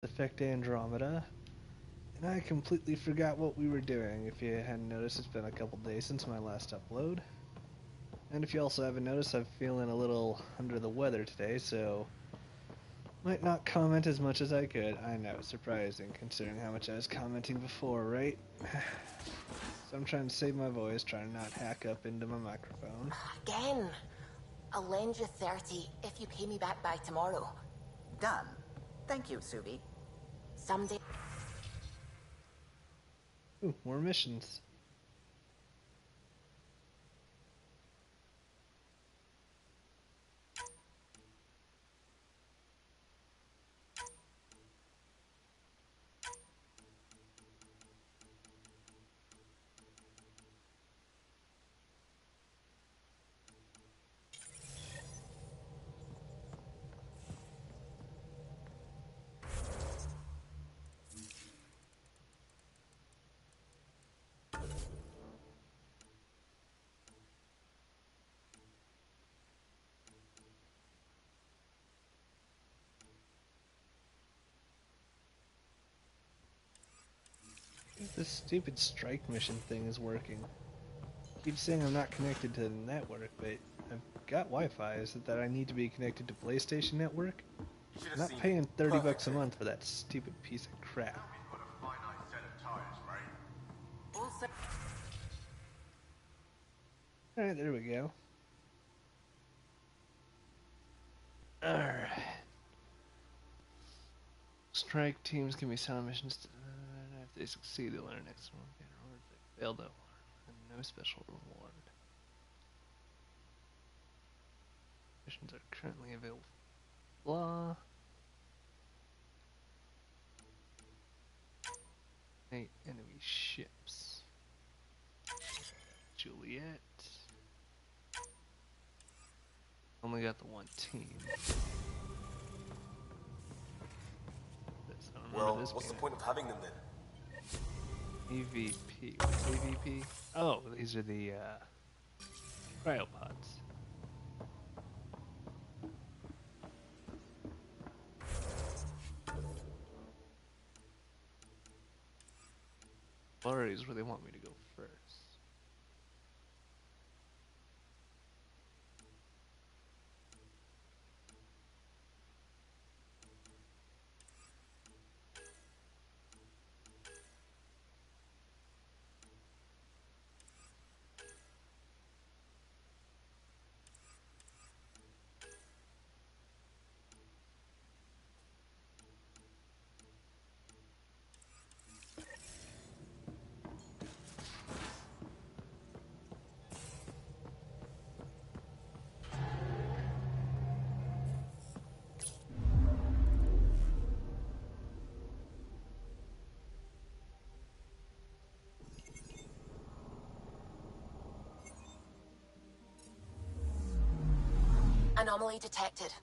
Affect Andromeda, and I completely forgot what we were doing. If you hadn't noticed, it's been a couple days since my last upload. And if you also haven't noticed, I'm feeling a little under the weather today, so might not comment as much as I could. I know, surprising, considering how much I was commenting before, right? So I'm trying to save my voice, trying to not hack up into my microphone. Again. I'll lend you 30 if you pay me back by tomorrow. Done. Thank you, Subi. Someday. Ooh, more missions. This stupid strike mission thing is working. Keep saying I'm not connected to the network, but I've got Wi-Fi. Is it that I need to be connected to PlayStation Network? I'm not paying $30 a month for that stupid piece of crap. Alright, there we go. Alright. Strike teams give me sound missions. If they succeed, they'll earn next one. If they fail, they'll earn no special reward. Missions are currently available. Blah. 8 enemy ships. Juliet. Only got the one team. Well, what's the point of having them then? EVP. What's EVP? Oh, these are the cryopods. Or is where they want me to go first. Anomaly detected.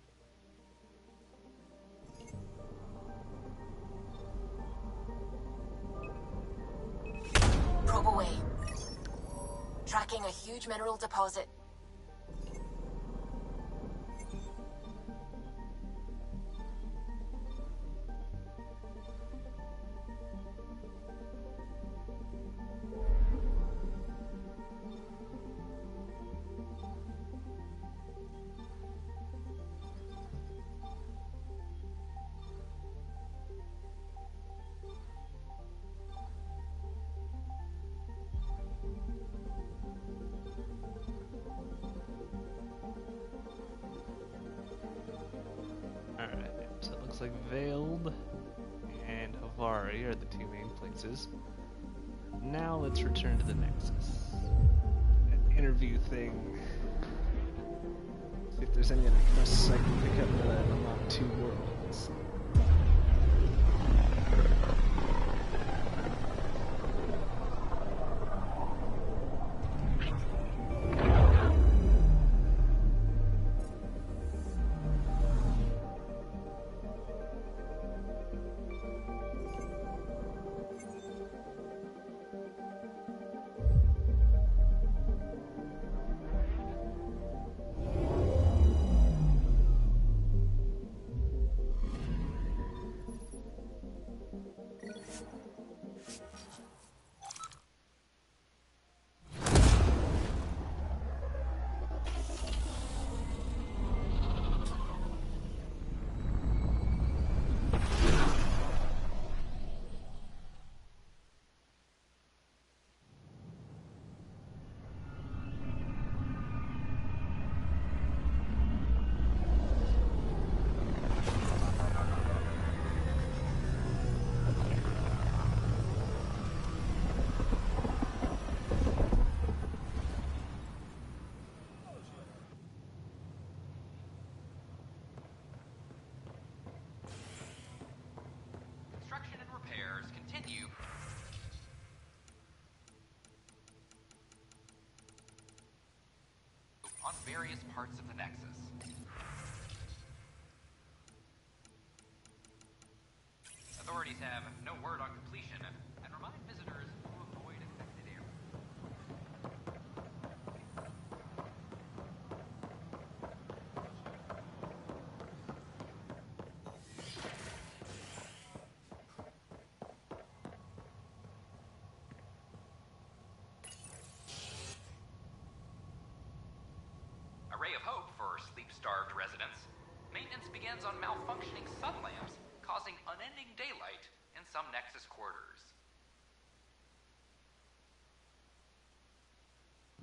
Probe away. Tracking a huge mineral deposit. Alright, so it looks like Veiled and Havari are the two main places. Now let's return to the Nexus. That interview thing. See if there's any other quests I can pick up that unlock 2 worlds. various parts of the Nexus. Authorities have no word on completion and remind visitors to avoid affected areas. A ray of hope for sleep-starved residents. Maintenance begins on malfunctioning sun lamps, causing unending daylight in some Nexus quarters.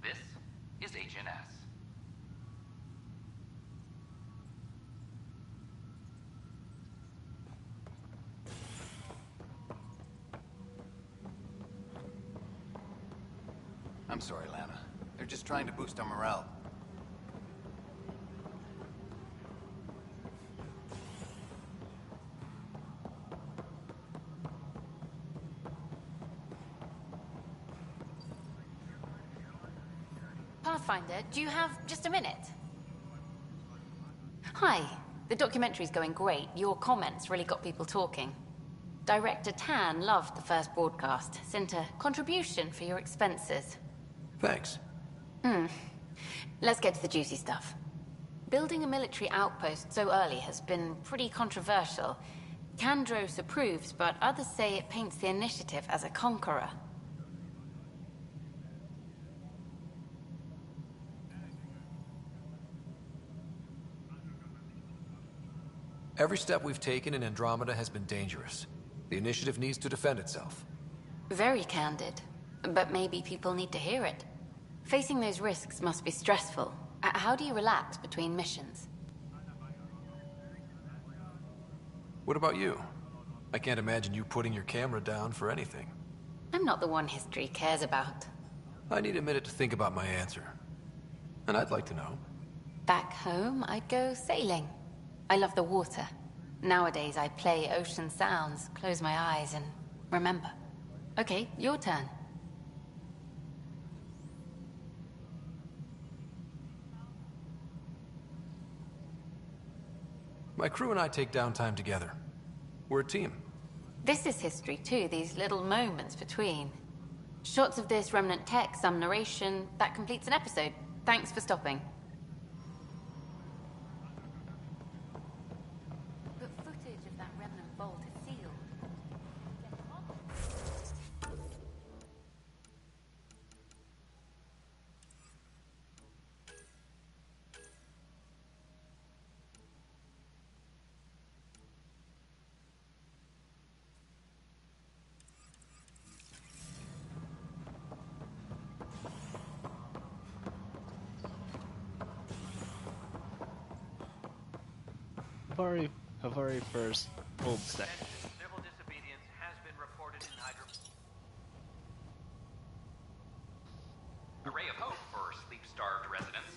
This is HNS. I'm sorry, Lana. They're just trying to boost our morale. Pathfinder, do you have just a minute? Hi. The documentary's going great. Your comments really got people talking. Director Tan loved the first broadcast. Sent a contribution for your expenses. Thanks. Let's get to the juicy stuff. Building a military outpost so early has been pretty controversial. Kandros approves, but others say it paints the initiative as a conqueror. Every step we've taken in Andromeda has been dangerous. The initiative needs to defend itself. Very candid. But maybe people need to hear it. Facing those risks must be stressful. How do you relax between missions? What about you? I can't imagine you putting your camera down for anything. I'm not the one history cares about. I need a minute to think about my answer. And I'd like to know. Back home, I'd go sailing. I love the water. Nowadays, I play ocean sounds, close my eyes, and remember. Okay, your turn. My crew and I take downtime together. We're a team. This is history too, these little moments between. Shots of this remnant tech, some narration, that completes an episode. Thanks for stopping. But footage of that remnant vault is sealed. Havari first. Hold second. Civil disobedience has been reported in A ray of hope for sleep-starved residents.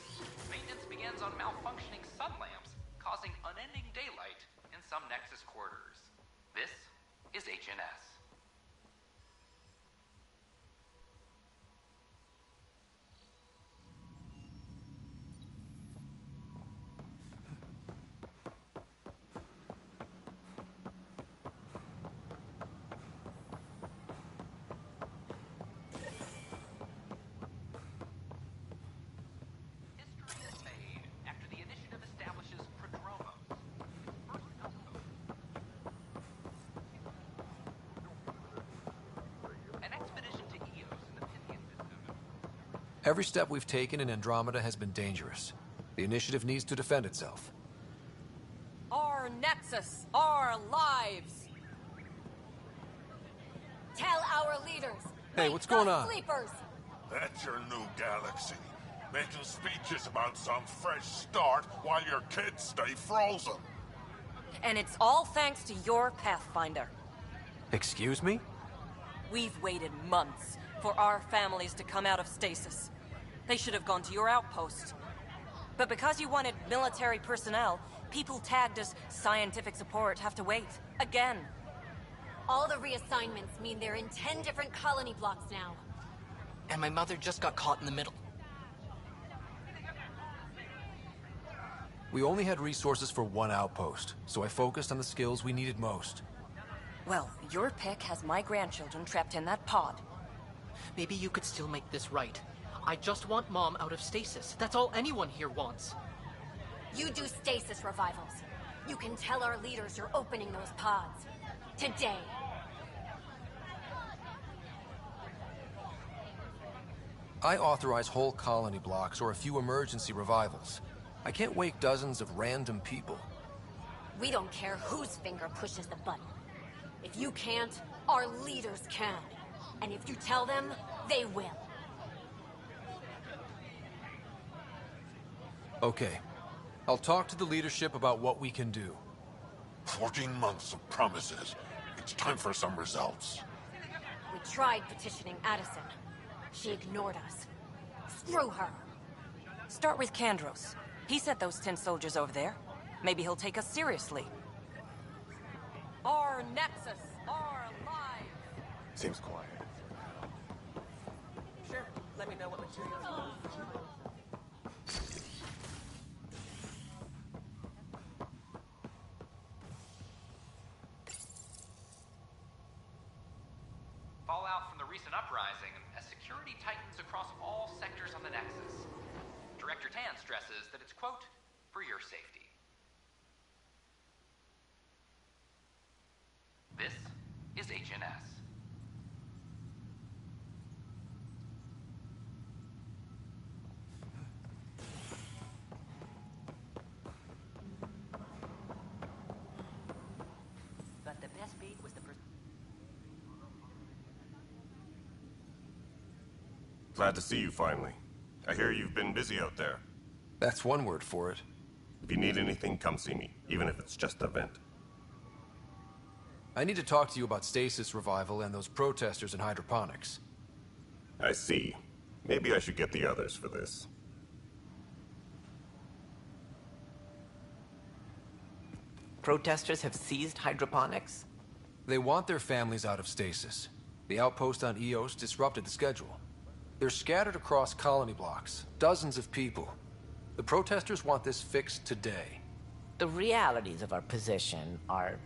Maintenance begins on malfunctioning sun lamps, causing unending daylight in some Nexus quarters. This is HNS. Every step we've taken in Andromeda has been dangerous. The initiative needs to defend itself. Our Nexus, our lives. Tell our leaders. Hey, what's going on? Sleepers. That's your new galaxy. Making speeches about some fresh start while your kids stay frozen. And it's all thanks to your Pathfinder. Excuse me? We've waited months for our families to come out of stasis. They should have gone to your outpost. But because you wanted military personnel, people tagged as scientific support have to wait. Again. All the reassignments mean they're in 10 different colony blocks now. And my mother just got caught in the middle. We only had resources for one outpost, so I focused on the skills we needed most. Well, your pick has my grandchildren trapped in that pod. Maybe you could still make this right. I just want Mom out of stasis. That's all anyone here wants. You do stasis revivals. You can tell our leaders you're opening those pods. Today. I authorize whole colony blocks or a few emergency revivals. I can't wake dozens of random people. We don't care whose finger pushes the button. If you can't, our leaders can. And if you tell them, they will. Okay. I'll talk to the leadership about what we can do. 14 months of promises. It's time for some results. We tried petitioning Addison. She ignored us. Screw her. Start with Kandros. He sent those 10 soldiers over there. Maybe he'll take us seriously. Our Nexus are alive! Seems quiet. Sure, let me know what materials you want. Fallout from the recent uprising as security tightens across all sectors on the Nexus. Director Tan stresses that it's, quote, for your safety. This is HNS. But the best beat was the first. Glad to see you finally. I hear you've been busy out there. That's one word for it. If you need anything, come see me, even if it's just a vent. I need to talk to you about stasis revival and those protesters in hydroponics. I see. Maybe I should get the others for this. Protesters have seized hydroponics? They want their families out of stasis. The outpost on Eos disrupted the schedule. They're scattered across colony blocks, dozens of people. The protesters want this fixed today. The realities of our position are...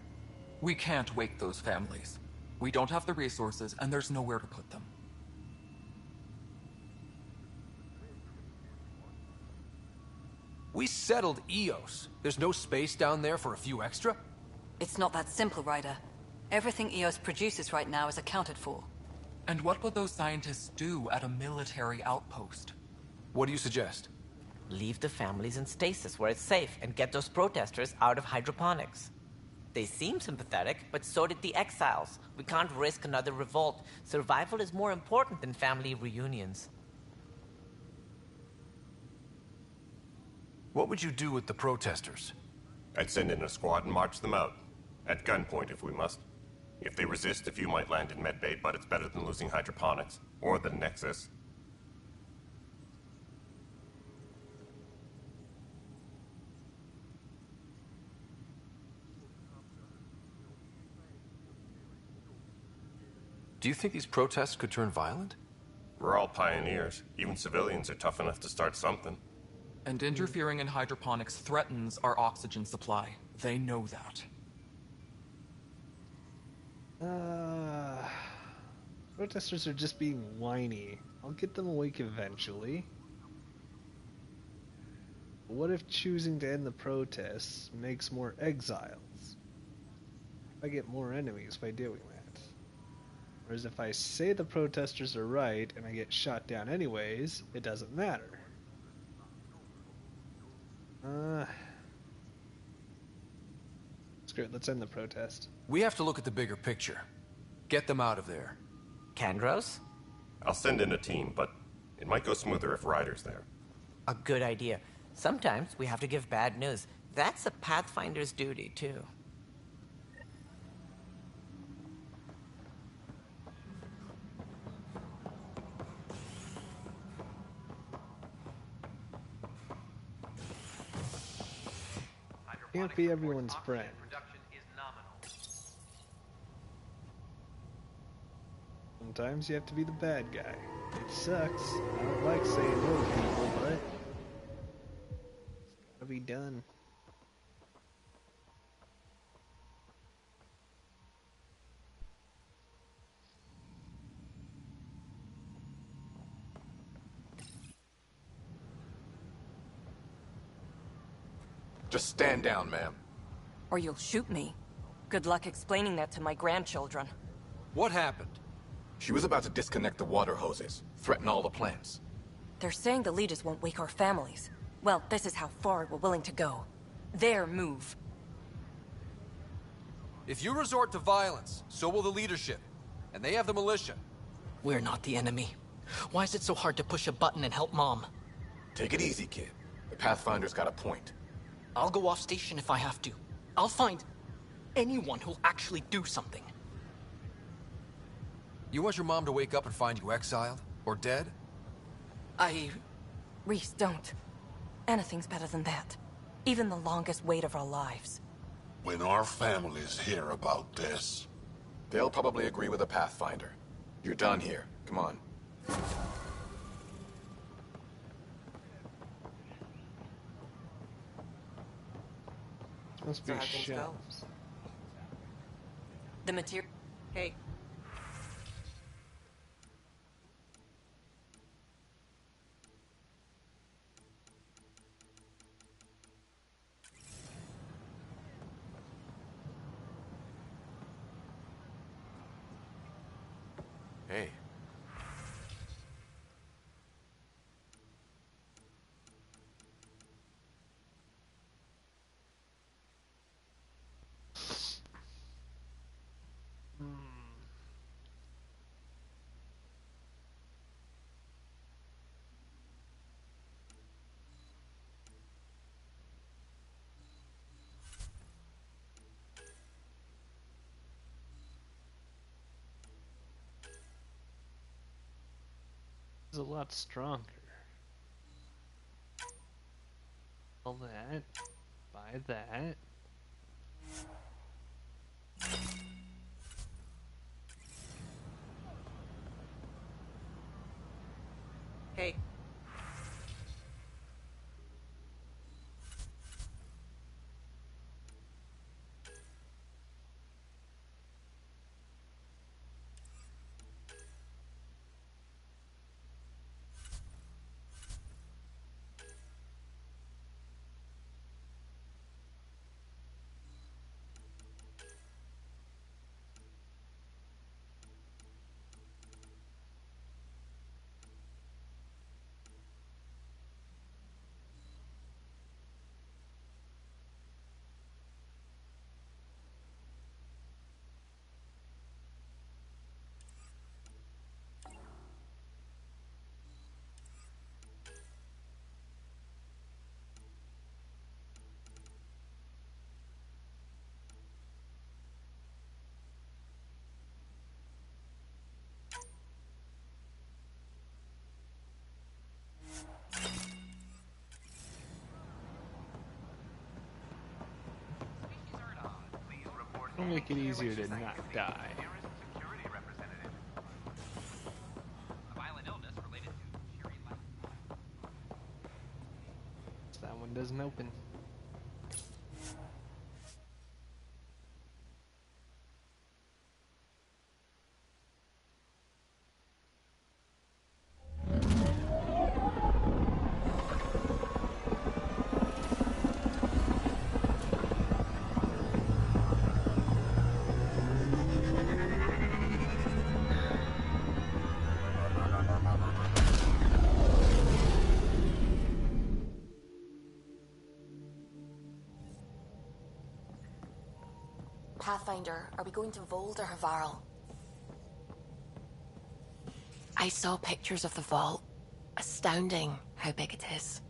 We can't wake those families. We don't have the resources, and there's nowhere to put them. We settled Eos. There's no space down there for a few extra? It's not that simple, Ryder. Everything Eos produces right now is accounted for. And what would those scientists do at a military outpost? What do you suggest? Leave the families in stasis where it's safe and get those protesters out of hydroponics. They seem sympathetic, but so did the exiles. We can't risk another revolt. Survival is more important than family reunions. What would you do with the protesters? I'd send in a squad and march them out. At gunpoint if we must. If they resist, a few might land in medbay, but it's better than losing hydroponics. Or the Nexus. Do you think these protests could turn violent? We're all pioneers. Even civilians are tough enough to start something. And interfering in hydroponics threatens our oxygen supply. They know that. Protesters are just being whiny. I'll get them awake eventually. But what if choosing to end the protests makes more exiles? I get more enemies by doing that. Whereas if I say the protesters are right and I get shot down anyways, it doesn't matter. Screw it, let's end the protest. We have to look at the bigger picture. Get them out of there. Kandros? I'll send in a team, but it might go smoother if Ryder's there. A good idea. Sometimes we have to give bad news. That's a Pathfinder's duty, too. Can't be everyone's friend. Sometimes you have to be the bad guy. It sucks. I don't like saying no to people, but it's gotta be done. Just stand down, ma'am. Or you'll shoot me. Good luck explaining that to my grandchildren. What happened? She was about to disconnect the water hoses, threaten all the plants. They're saying the leaders won't wake our families. Well, this is how far we're willing to go. Their move. If you resort to violence, so will the leadership. And they have the militia. We're not the enemy. Why is it so hard to push a button and help Mom? Take it easy, kid. The Pathfinder's got a point. I'll go off station if I have to. I'll find anyone who'll actually do something. You want your mom to wake up and find you exiled? Or dead? Reese, don't. Anything's better than that. Even the longest wait of our lives. When our families hear about this... They'll probably agree with the Pathfinder. You're done here. Come on. Must be So how things go? shelves. The material... Hey. Hey. Is a lot stronger. All that. Buy that. Hey. It'll make it easier to not die. That one doesn't open. Pathfinder, are we going to Vold or Havarl? I saw pictures of the vault. Astounding how big it is.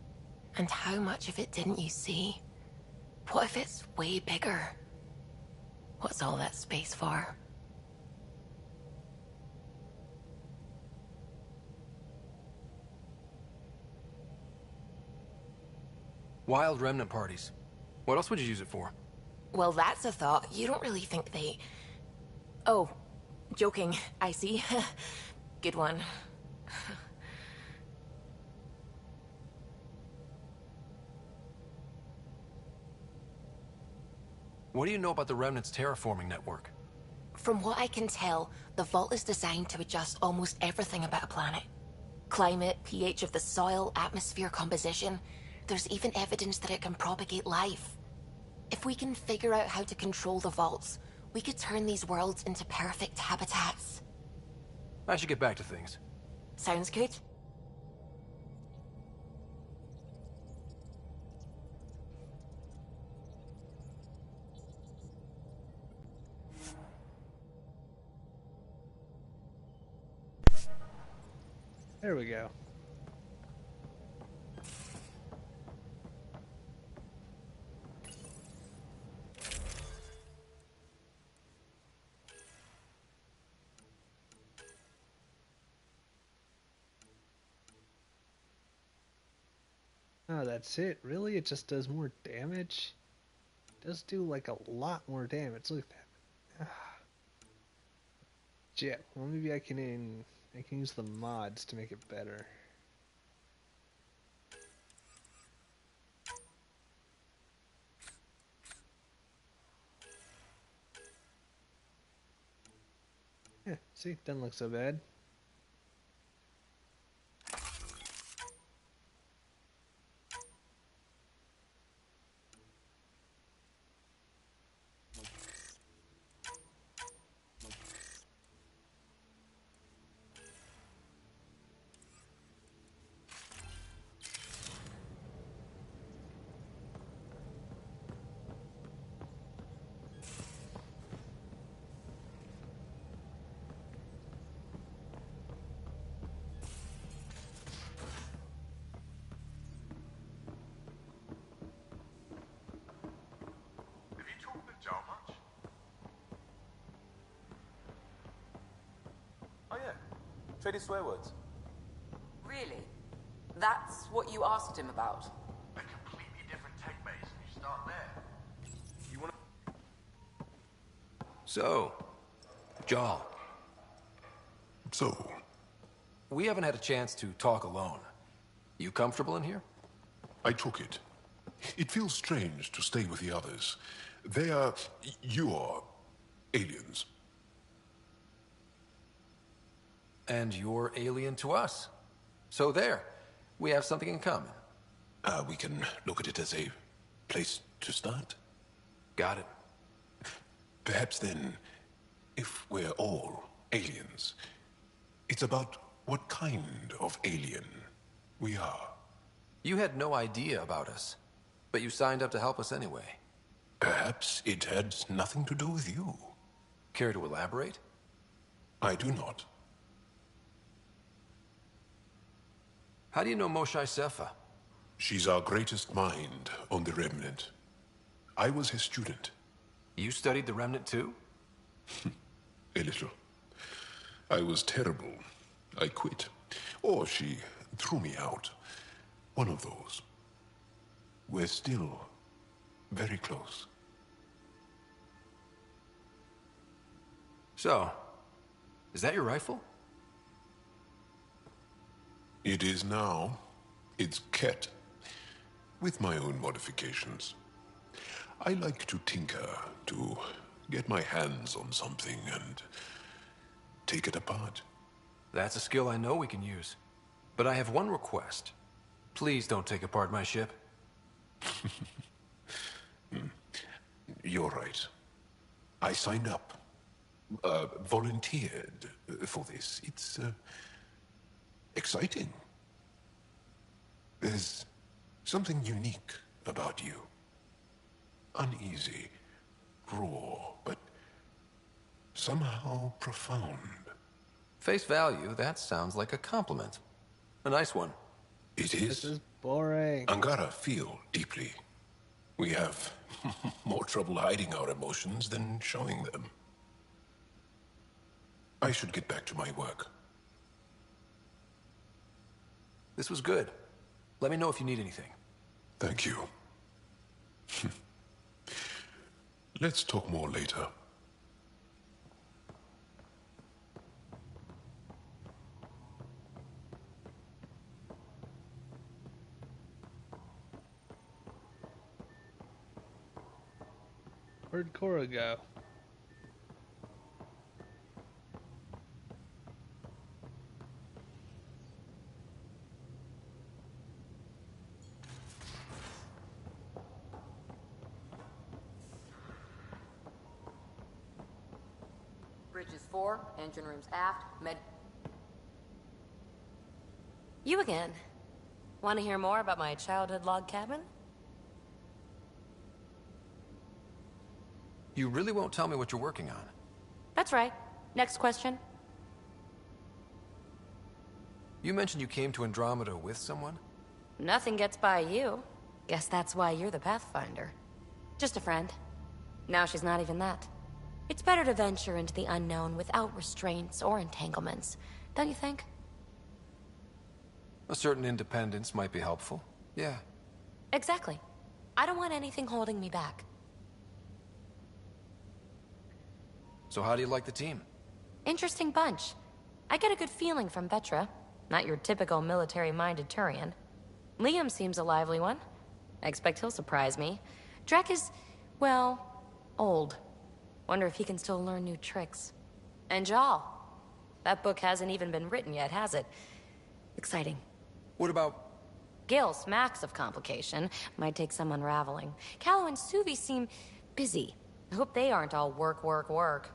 And how much of it didn't you see? What if it's way bigger? What's all that space for? Wild remnant parties. What else would you use it for? Well, that's a thought. You don't really think they... Oh, joking. I see. Good one. What do you know about the Remnant's terraforming network? From what I can tell, the vault is designed to adjust almost everything about a planet. Climate, pH of the soil, atmosphere composition. there's even evidence that it can propagate life. If we can figure out how to control the vaults, we could turn these worlds into perfect habitats. I should get back to things. Sounds good. There we go. Oh, that's it? Really? It just does more damage? It does do like a lot more damage. Look at that. Yeah, well maybe I can use the mods to make it better. Yeah, see, doesn't look so bad. Have you talked with Joe much? Oh yeah, traded swear words. Really? That's what you asked him about? A completely different tech base, and you start there. You wanna... So, Jarl. So? We haven't had a chance to talk alone. You comfortable in here? I took it. It feels strange to stay with the others. They are... you are... aliens. And you're alien to us. So there. We have something in common. We can look at it as a place to start. Got it. Perhaps then, if we're all aliens, it's about what kind of alien we are. You had no idea about us, but you signed up to help us anyway. Perhaps it had nothing to do with you. Care to elaborate? I do not. How do you know Moshae Sefa? She's our greatest mind on the Remnant. I was her student. You studied the Remnant too? A little. I was terrible. I quit. Or she threw me out. One of those. We're still very close. So, is that your rifle? It is now. It's Ket, with my own modifications. I like to tinker, to get my hands on something and take it apart. That's a skill I know we can use. But I have one request. Please don't take apart my ship. You're right. I signed up. Volunteered for this. It's exciting. There's something unique about you. Uneasy, raw, but somehow profound. Face value, that sounds like a compliment. A nice one. It is. This is boring. Angara feel deeply. We have more trouble hiding our emotions than showing them. I should get back to my work. This was good. Let me know if you need anything. Thank you. Let's talk more later. Where'd Cora go? Bridges 4, engine rooms aft, med... You again. Want to hear more about my childhood log cabin? You really won't tell me what you're working on? That's right. Next question. You mentioned you came to Andromeda with someone? Nothing gets by you. Guess that's why you're the Pathfinder. Just a friend. Now she's not even that. It's better to venture into the unknown without restraints or entanglements, don't you think? A certain independence might be helpful. Yeah. Exactly. I don't want anything holding me back. So how do you like the team? Interesting bunch. I get a good feeling from Vetra. Not your typical military-minded Turian. Liam seems a lively one. I expect he'll surprise me. Drek is, well, old. Wonder if he can still learn new tricks. And Jal. That book hasn't even been written yet, has it? Exciting. What about... Gil smacks of complication. Might take some unraveling. Callow and Suvi seem busy. I hope they aren't all work, work, work.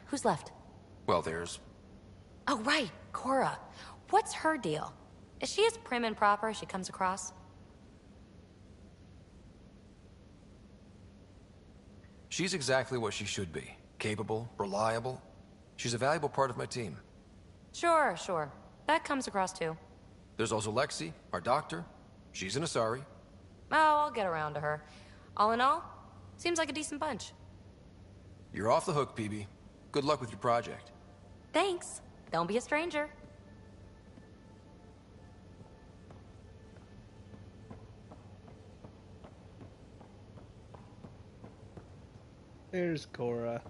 Who's left? Well, there's... Oh, right. Cora. What's her deal? Is she as prim and proper as she comes across? She's exactly what she should be. Capable, reliable. She's a valuable part of my team. Sure, sure. That comes across too. There's also Lexi, our doctor. She's an Asari. Oh, I'll get around to her. All in all, seems like a decent bunch. You're off the hook, PB. Good luck with your project. Thanks. Don't be a stranger. There's Cora.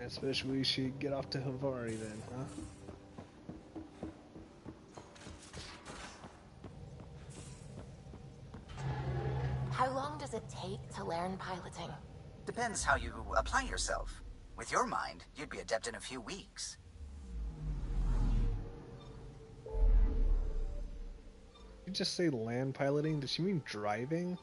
I suppose we should get off to Havari then, huh? How long does it take to learn piloting? Depends how you apply yourself. With your mind, you'd be adept in a few weeks. Did you just say land piloting? Does she mean driving?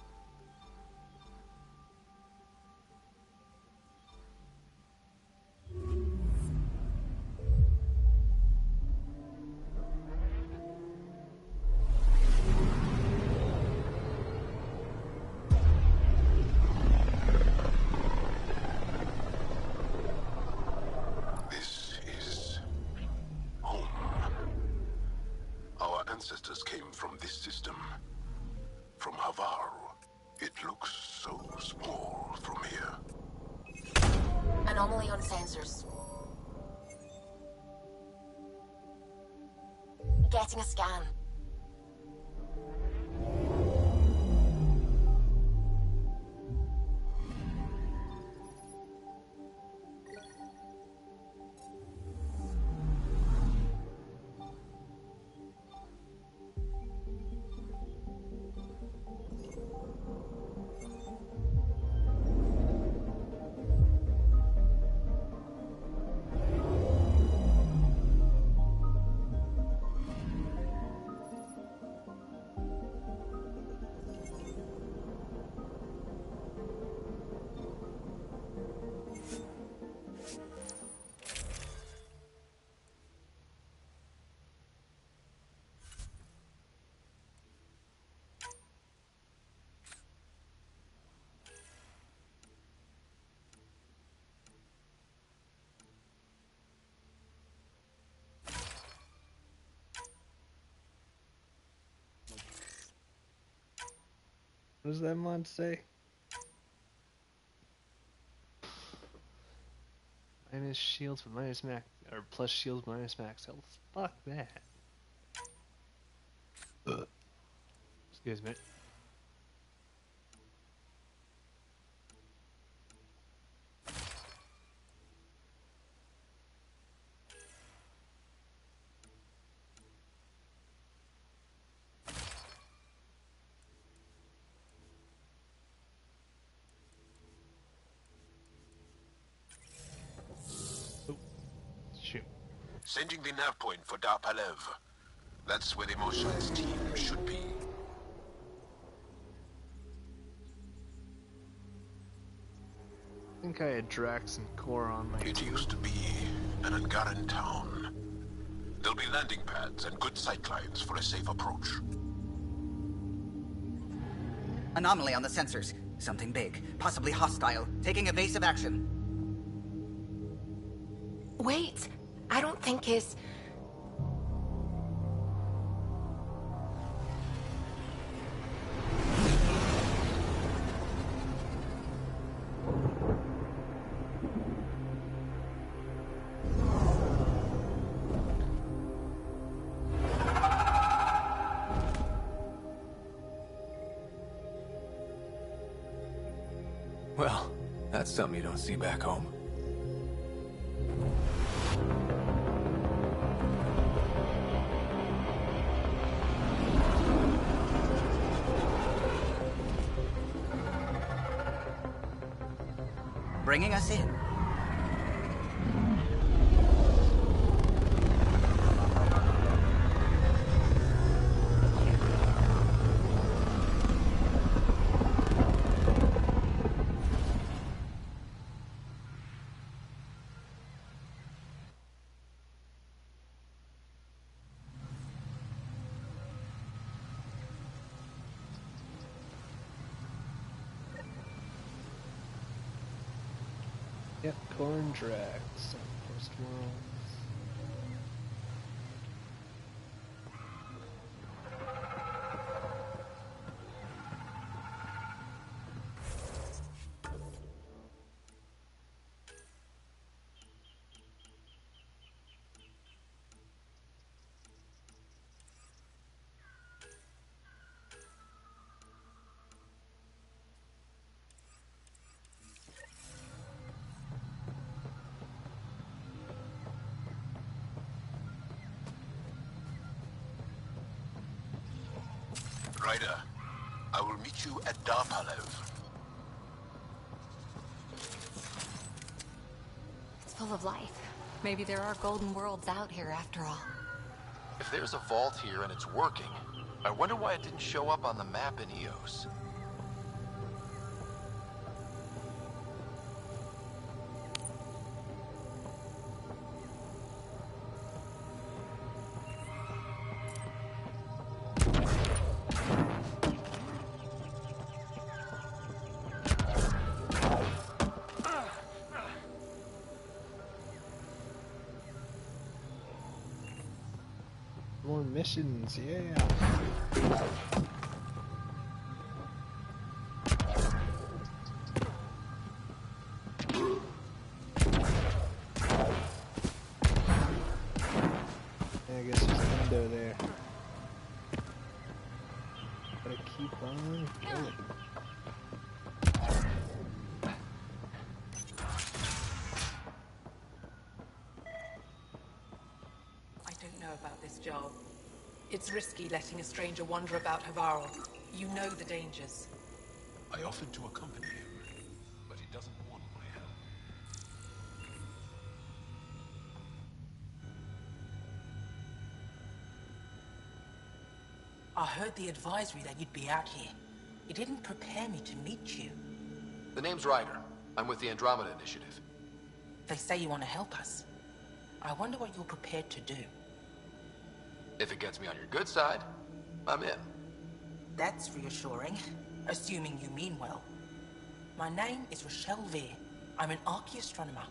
Ancestors came from this system. From Havar. It looks so small from here. Anomaly on sensors. Getting a scan. What does that mod say? Minus shields but minus max, or plus shields minus max health. Fuck that. Excuse me. Sending the nav point for Dar Palev. That's where the Mosha's team should be. think I had Drax and Core on my It team. used to be an Angaran town. There'll be landing pads and good sightlines for a safe approach. Anomaly on the sensors. Something big, possibly hostile, taking evasive action. Wait, I don't think his... Well, that's something you don't see back home. Bringing us in. Yep, Core and Drax. Post world. Ryder, I will meet you at Darpalev. It's full of life. Maybe there are golden worlds out here after all. If there's a vault here and it's working, I wonder why it didn't show up on the map in EOS. More missions, yeah. I guess there's a window there. Gotta keep on going. I don't know about this job. It's risky letting a stranger wander about Havarl. You know the dangers. I offered to accompany him, but he doesn't want my help. I heard the advisory that you'd be out here. It didn't prepare me to meet you. The name's Ryder. I'm with the Andromeda Initiative. They say you want to help us. I wonder what you're prepared to do. If it gets me on your good side, I'm in. That's reassuring, assuming you mean well. My name is Rochelle Veer. I'm an archaeoastronomer.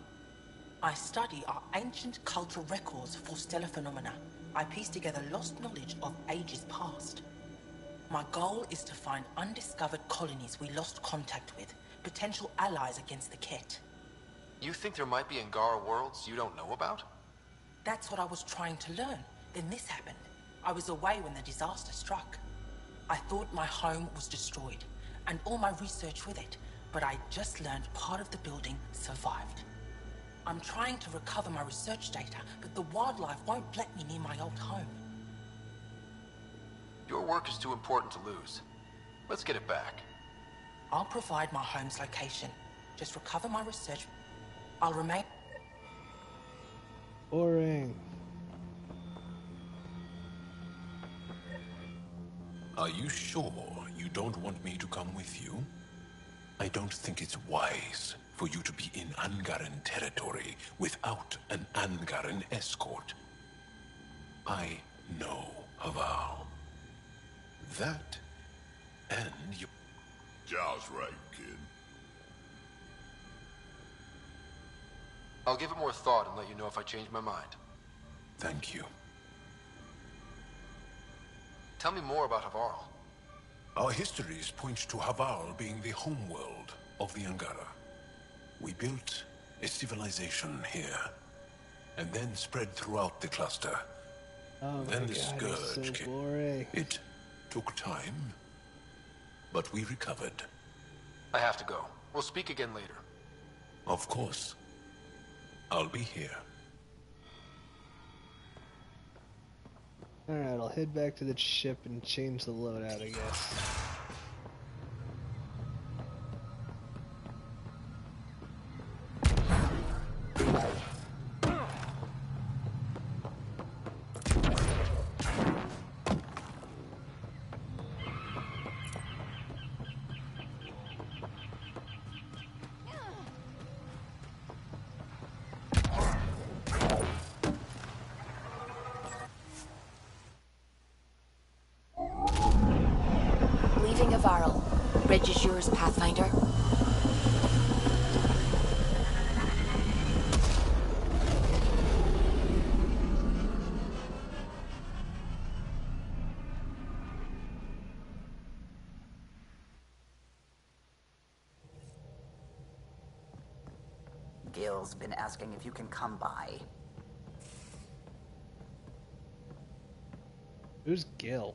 I study our ancient cultural records for stellar phenomena. I piece together lost knowledge of ages past. My goal is to find undiscovered colonies we lost contact with, potential allies against the Ket. You think there might be Angara worlds you don't know about? That's what I was trying to learn. Then this happened. I was away when the disaster struck. I thought my home was destroyed, and all my research with it, but I just learned part of the building survived. I'm trying to recover my research data, but the wildlife won't let me near my old home. Your work is too important to lose. Let's get it back. I'll provide my home's location. Just recover my research. I'll remain... Boring. Are you sure you don't want me to come with you? I don't think it's wise for you to be in Angaran territory without an Angaran escort. I know Haval. That, and you... Zhao's right, kid. I'll give it more thought and let you know if I change my mind. Thank you. Tell me more about Havarl. Our histories point to Haval being the homeworld of the Angara. We built a civilization here, and then spread throughout the cluster. Oh Then my the God, it's scourge so came. boring. It took time, but we recovered. I have to go. We'll speak again later. Of course. I'll be here. Alright, I'll head back to the ship and change the loadout, I guess. Leaving Avarl. Bridge is yours, Pathfinder. Gil's been asking if you can come by. Who's Gil?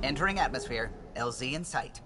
Entering atmosphere. LZ in sight.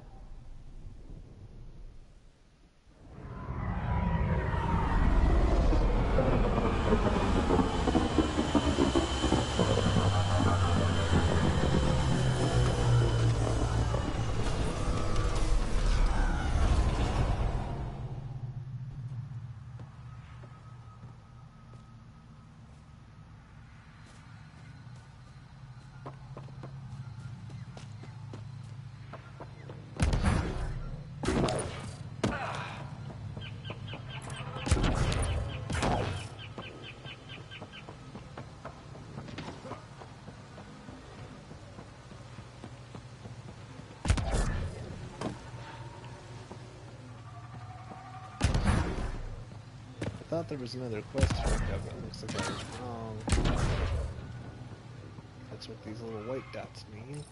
I thought there was another quest to pick up, but it looks like I was wrong. That's what these little white dots mean.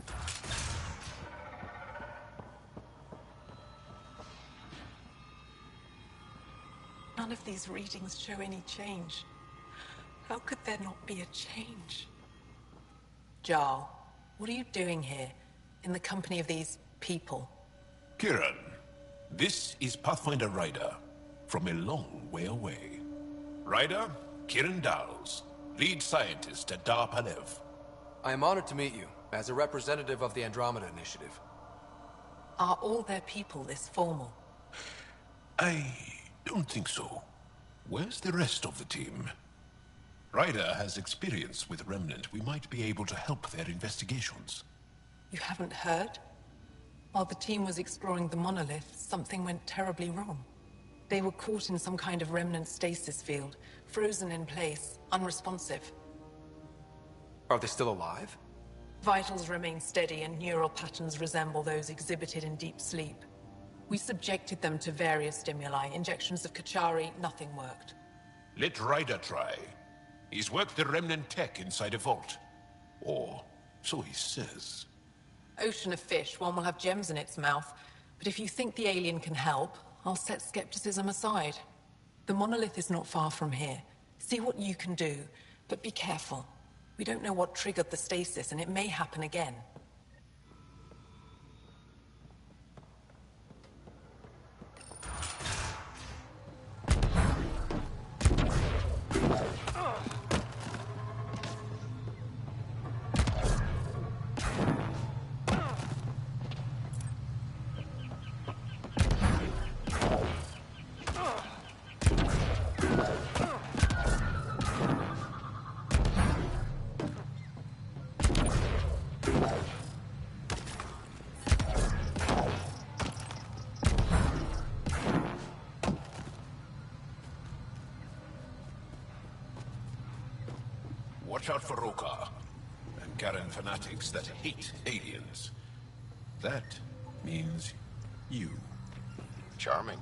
None of these readings show any change. How could there not be a change? Jarl, what are you doing here, in the company of these people? Kiran, this is Pathfinder Ryder, from a long way away. Ryder, Kiran Dals, lead scientist at Dar Palev. I am honored to meet you, as a representative of the Andromeda Initiative. Are all their people this formal? I don't think so. Where's the rest of the team? Ryder has experience with Remnant. We might be able to help their investigations. You haven't heard? While the team was exploring the monolith, something went terribly wrong. They were caught in some kind of remnant stasis field, frozen in place, unresponsive. Are they still alive? Vitals remain steady and neural patterns resemble those exhibited in deep sleep. We subjected them to various stimuli, injections of Kachari, nothing worked. Let Ryder try. He's worked the Remnant tech inside a vault. Or so he says. Ocean of fish, one will have gems in its mouth. But if you think the alien can help, I'll set skepticism aside. The monolith is not far from here. See what you can do, but be careful. We don't know what triggered the stasis, and it may happen again. Watch out for Roka and Garen fanatics that hate aliens. That means you. Charming.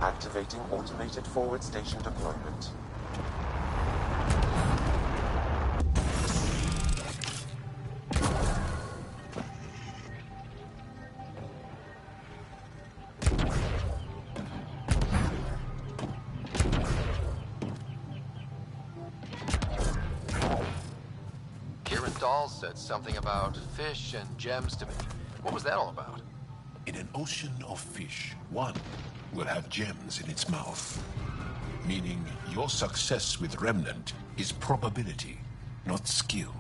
Activating automated forward station deployment. Said something about fish and gems to me. What was that all about? In an ocean of fish, one will have gems in its mouth. Meaning your success with Remnant is probability, not skill.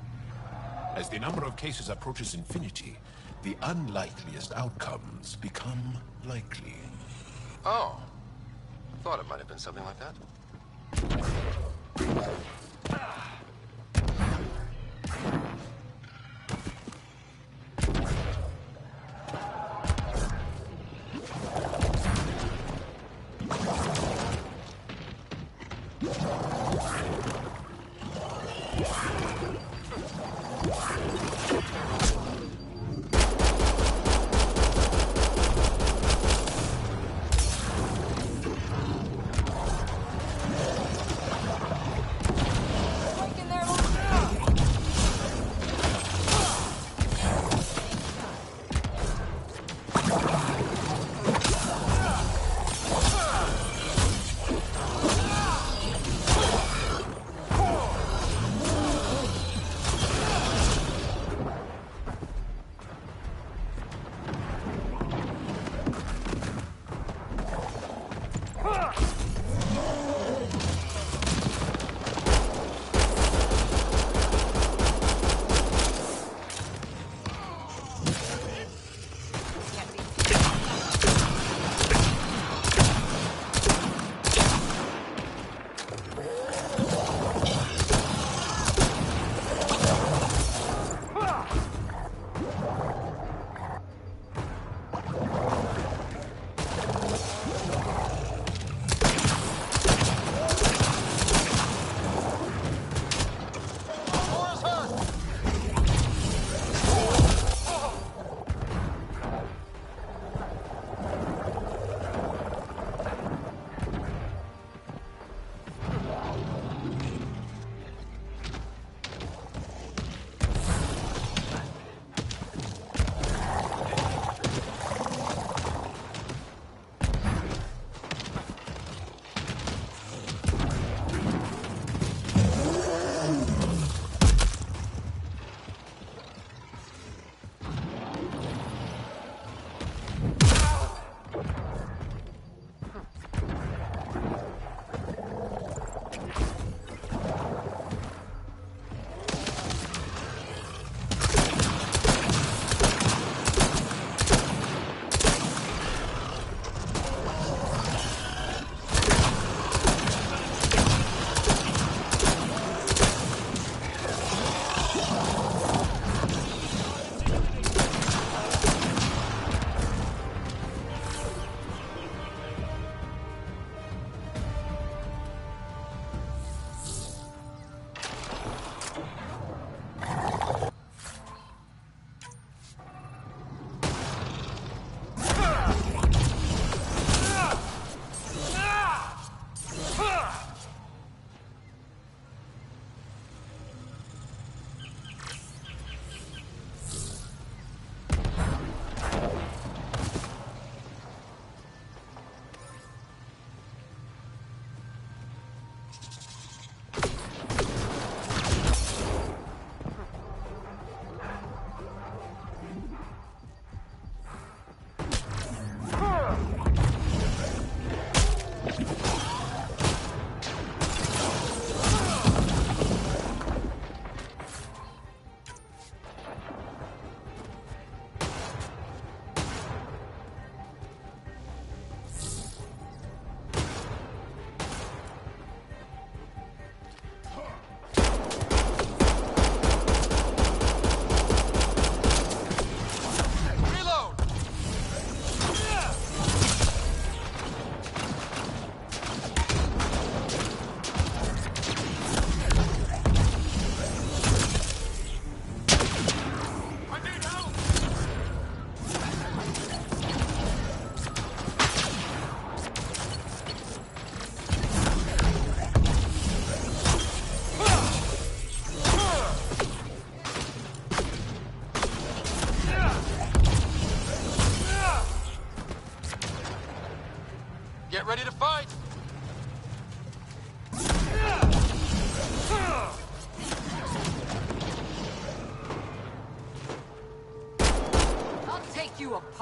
As the number of cases approaches infinity, the unlikeliest outcomes become likely. Oh. I thought it might have been something like that.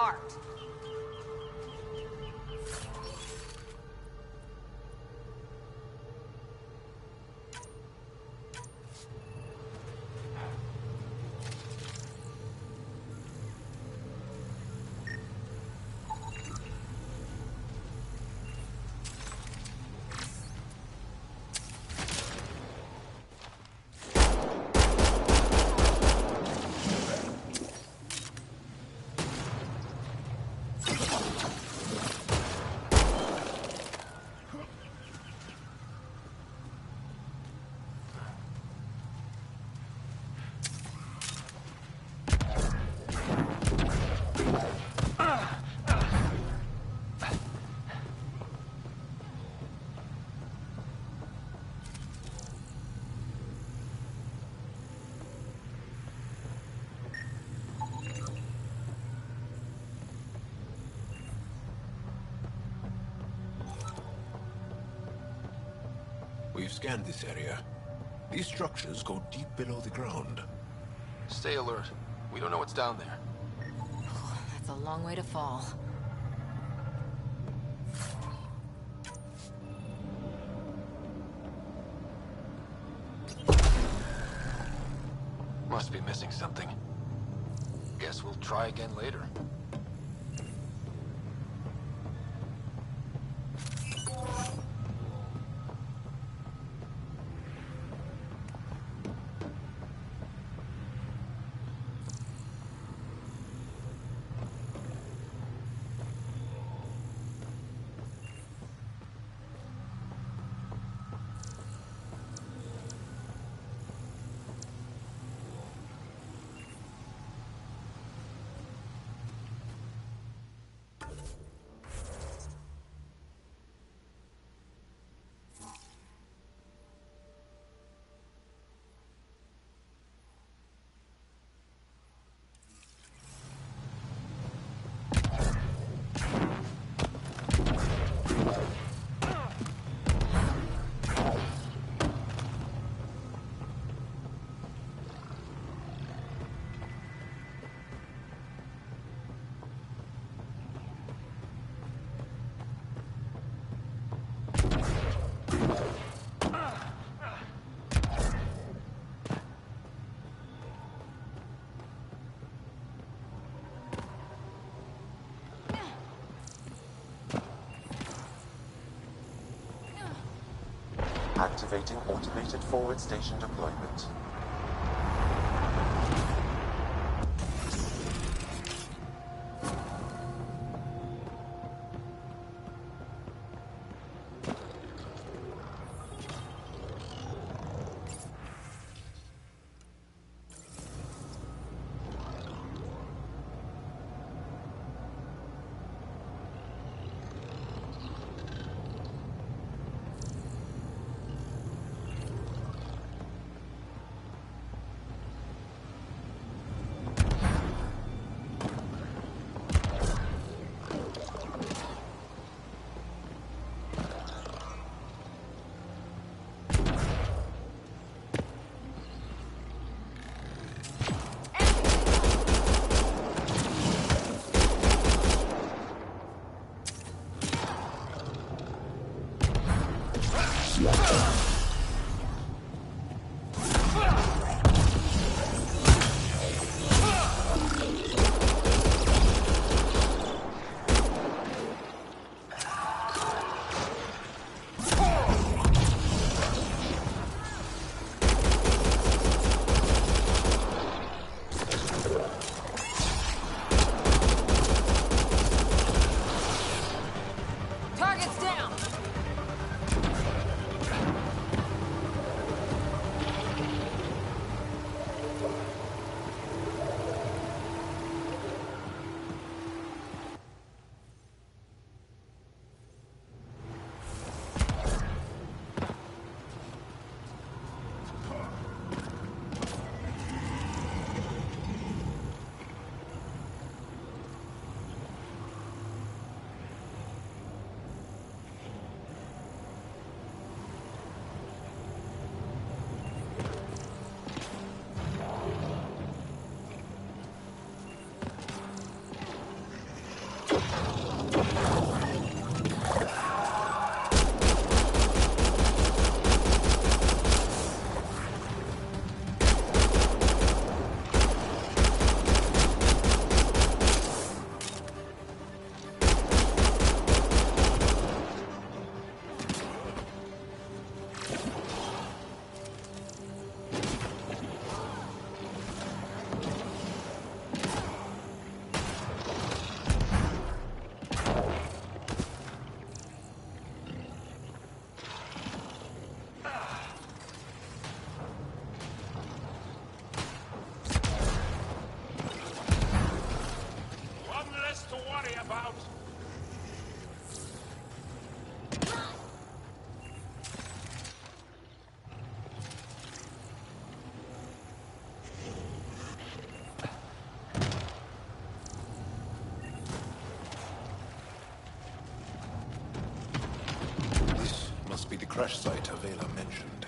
apart. We've scanned this area. These structures go deep below the ground. Stay alert. We don't know what's down there. That's a long way to fall. Must be missing something. Guess we'll try again later. Activating automated forward station deployment. crash site Avela mentioned.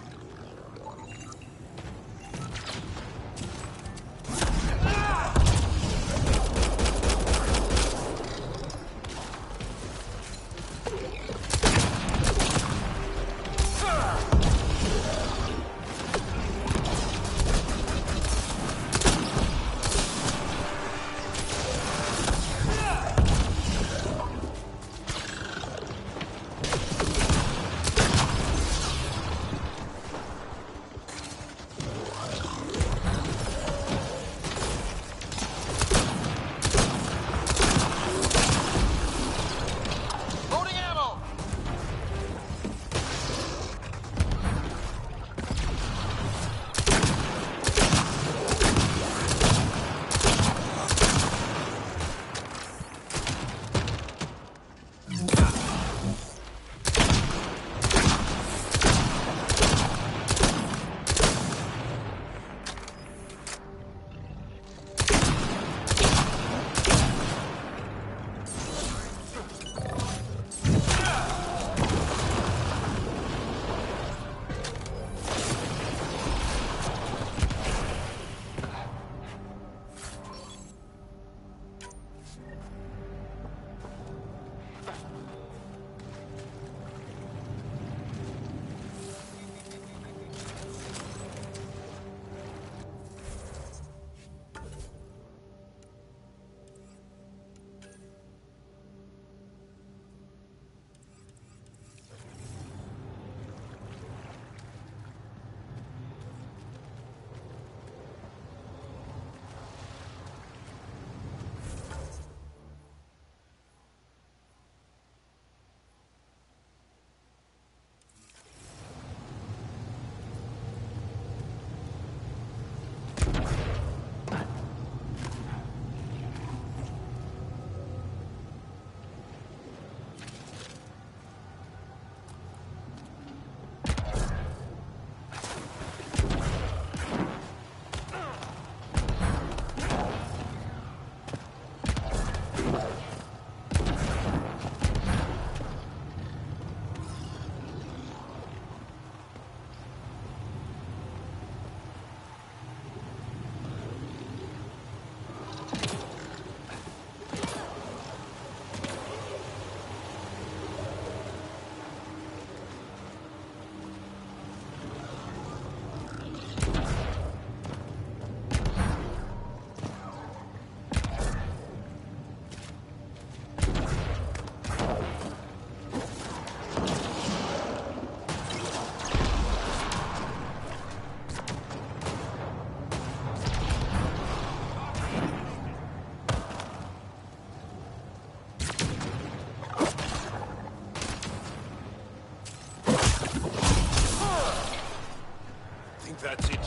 That's it.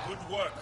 Good work.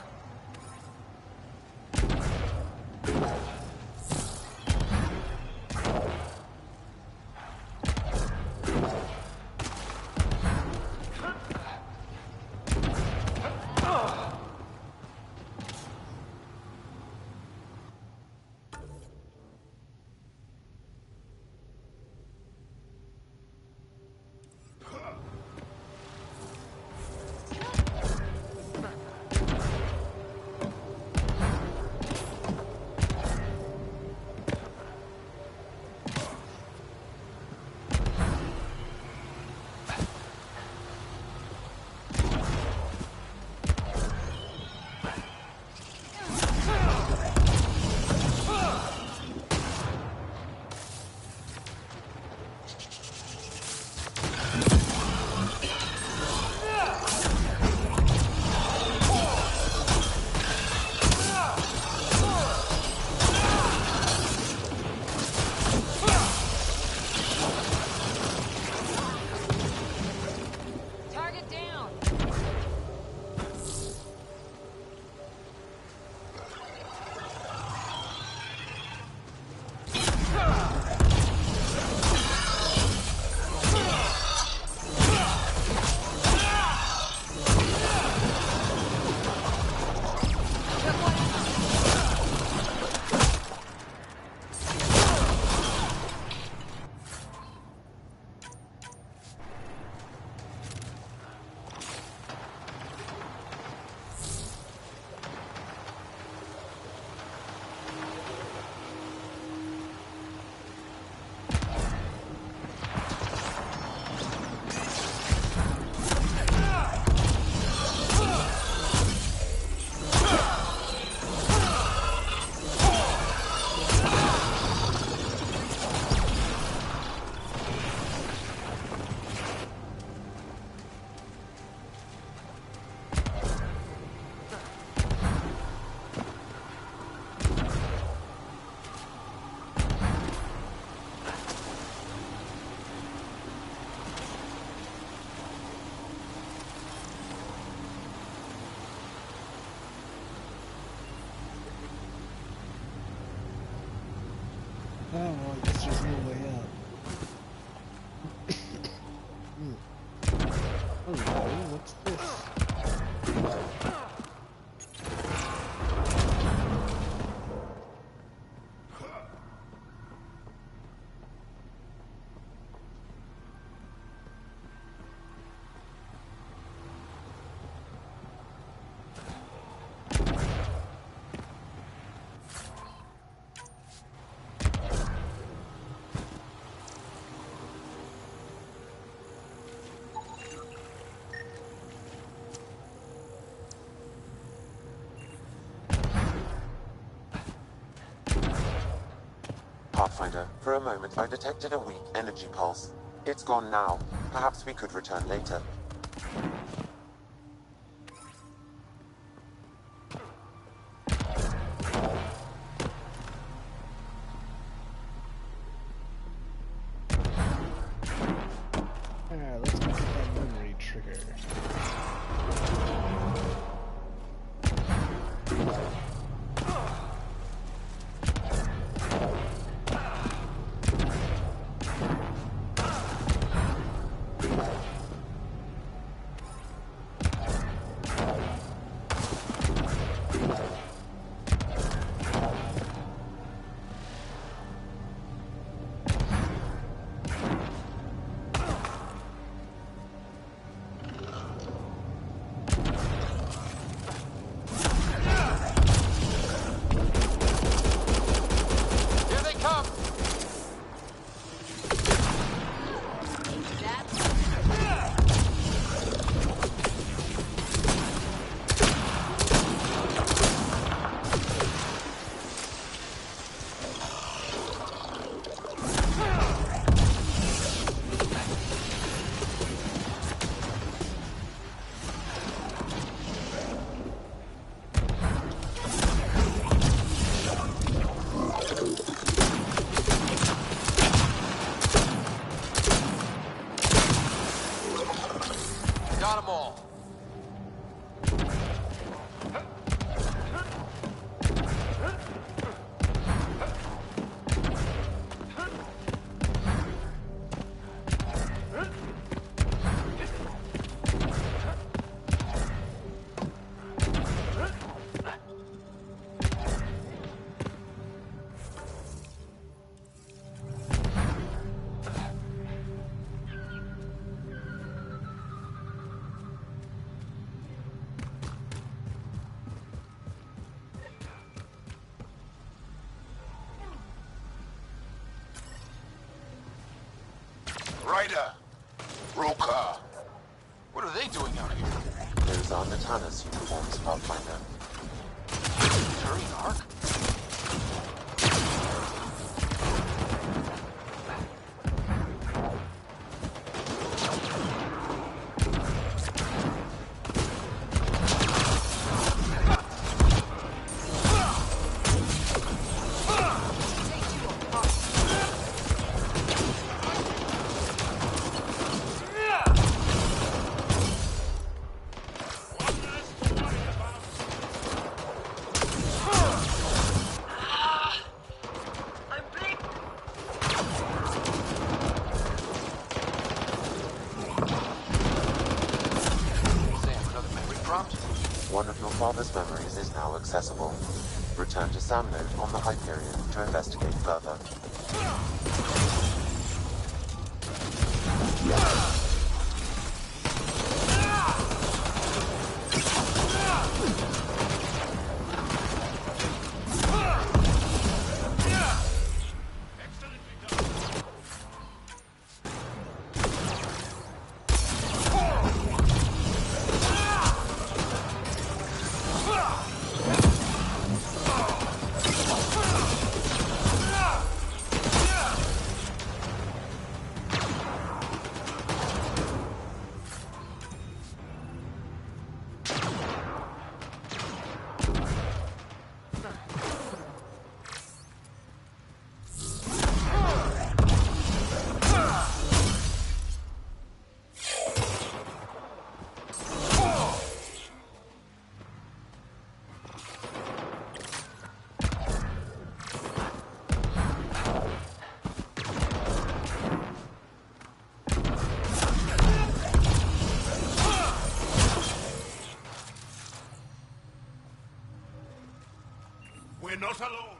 guess there's no way out. Hello, what's this? Pathfinder, for a moment I detected a weak energy pulse. It's gone now. Perhaps we could return later. Alright, let's go get that memory trigger. Got them all. Ryder! Roka! What are they doing out here? Those are Natana's uniforms, Pathfinder. Turning arc? One of your father's memories is now accessible. Return to Sam Node on the Hyperion to investigate further. We're not alone.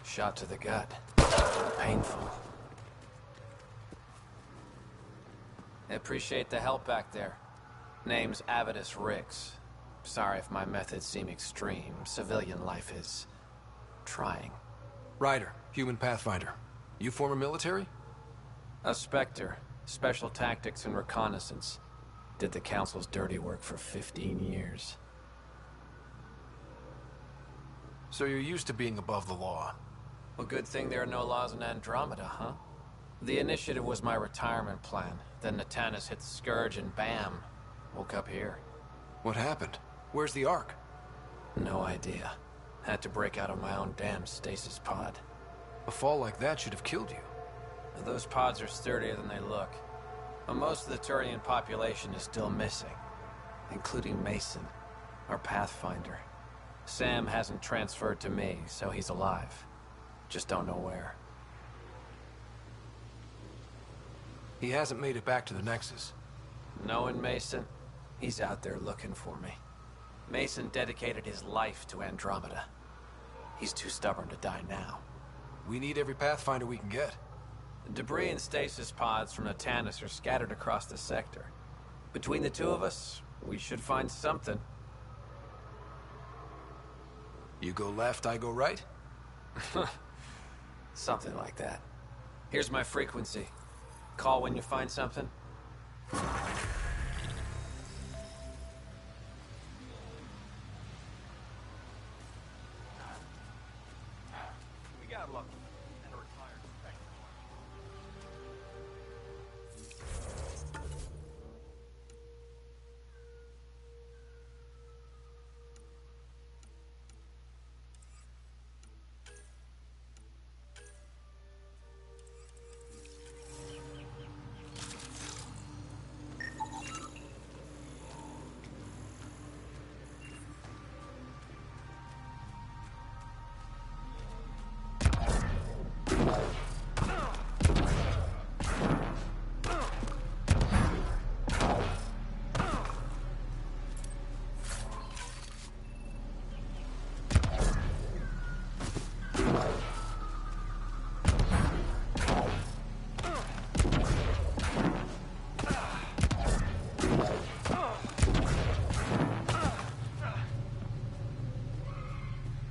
Shot to the gut. Painful. I appreciate the help back there. Name's Avidus Rix. Sorry if my methods seem extreme. Civilian life is... trying. Ryder, human pathfinder. You former military? A Spectre. Special tactics and reconnaissance. Did the Council's dirty work for 15 years. So you're used to being above the law. Well, good thing there are no laws in Andromeda, huh? The initiative was my retirement plan. Then Natanus hit the Scourge and bam, woke up here. What happened? Where's the Ark? No idea. Had to break out of my own damn stasis pod. A fall like that should have killed you. Those pods are sturdier than they look. But most of the Turian population is still missing, including Mason, our Pathfinder. Sam hasn't transferred to me, so he's alive. Just don't know where. He hasn't made it back to the Nexus. Knowing Mason, he's out there looking for me. Mason dedicated his life to Andromeda. He's too stubborn to die now. We need every Pathfinder we can get. The debris and stasis pods from Natanus are scattered across the sector. Between the two of us, we should find something. You go left, I go right? Something like that. Here's my frequency. Call when you find something. We got lucky and retired.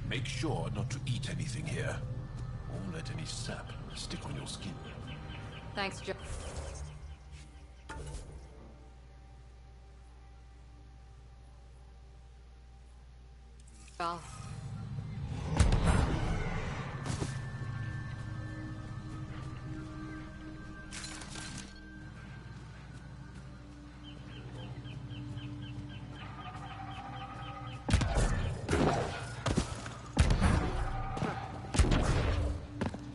Make sure not to eat anything here. Won't let any sap stick on your skin. Thanks, Joe. Well.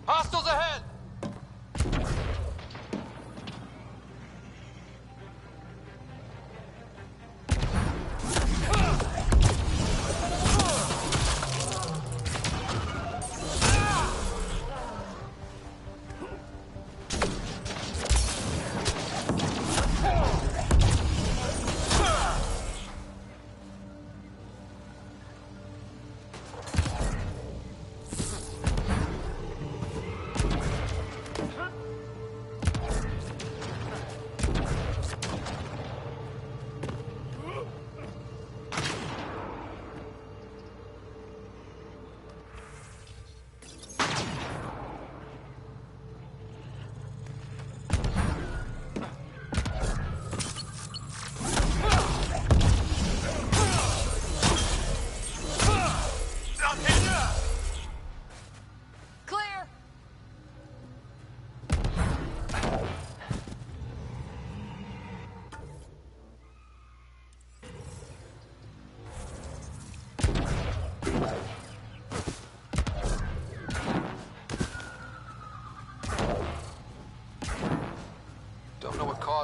Hostiles ahead!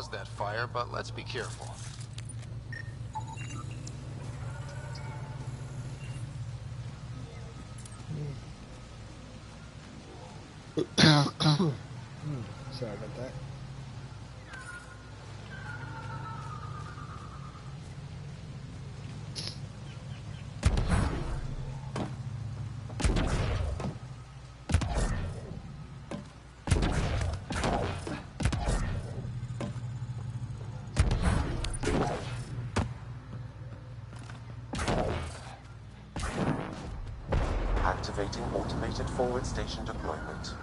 caused that fire, but let's be careful. Sorry about that. Activating automated forward station deployment.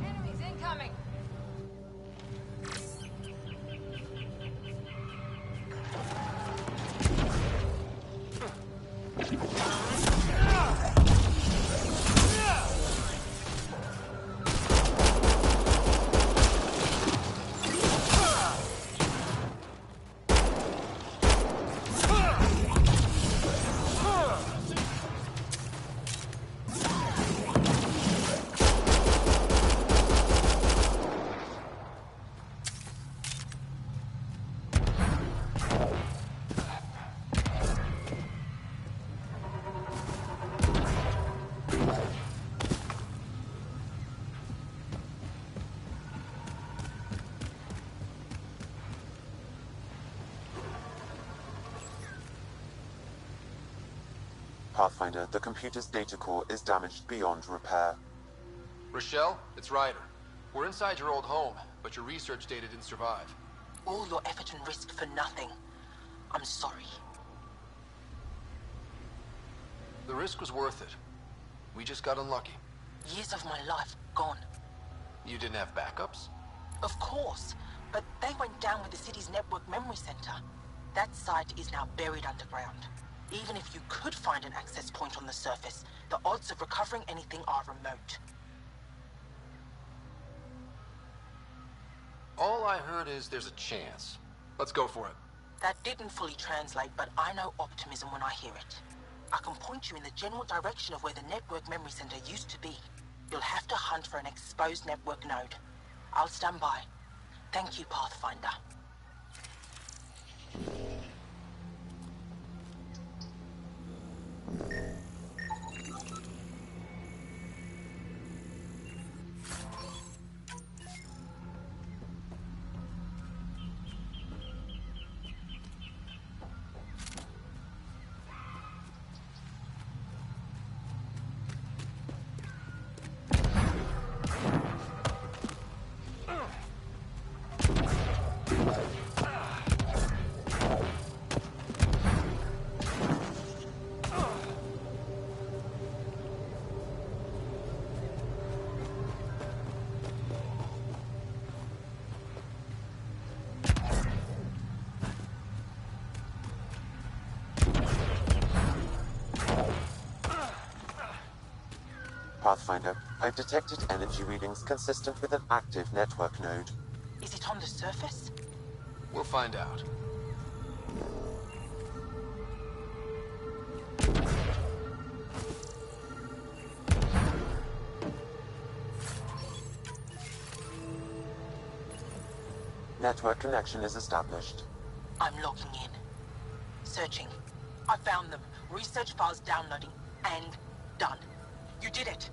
Enemies incoming! Pathfinder, the computer's data core is damaged beyond repair. Rochelle, it's Ryder. We're inside your old home, but your research data didn't survive. All your effort and risk for nothing. I'm sorry. The risk was worth it. We just got unlucky. Years of my life gone. You didn't have backups? Of course, but they went down with the city's network memory center. That site is now buried underground. Even if you could find an access point on the surface, the odds of recovering anything are remote. All I heard is there's a chance. Let's go for it. That didn't fully translate, but I know optimism when I hear it. I can point you in the general direction of where the network memory center used to be. You'll have to hunt for an exposed network node. I'll stand by. Thank you, Pathfinder. Pathfinder, I've detected energy readings consistent with an active network node. Is it on the surface? We'll find out. Network connection is established. I'm logging in. Searching. I found them. Research files downloading. And done. You did it.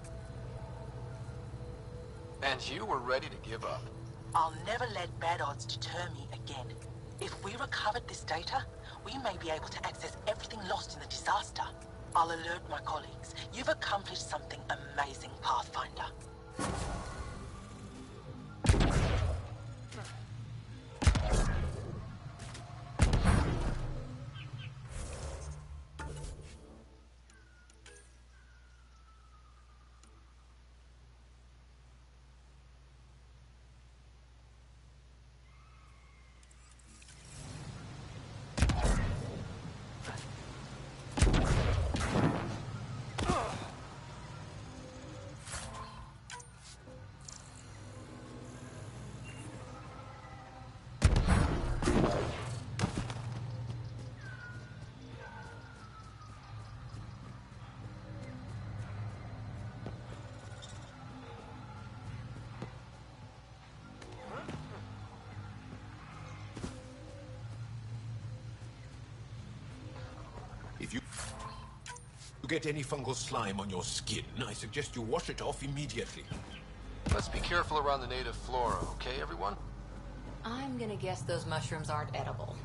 And you were ready to give up. I'll never let bad odds deter me again. If we recovered this data, we may be able to access everything lost in the disaster. I'll alert my colleagues. You've accomplished something amazing, Pathfinder. get any fungal slime on your skin, I suggest you wash it off immediately. Let's be careful around the native flora, okay, everyone? I'm gonna guess those mushrooms aren't edible.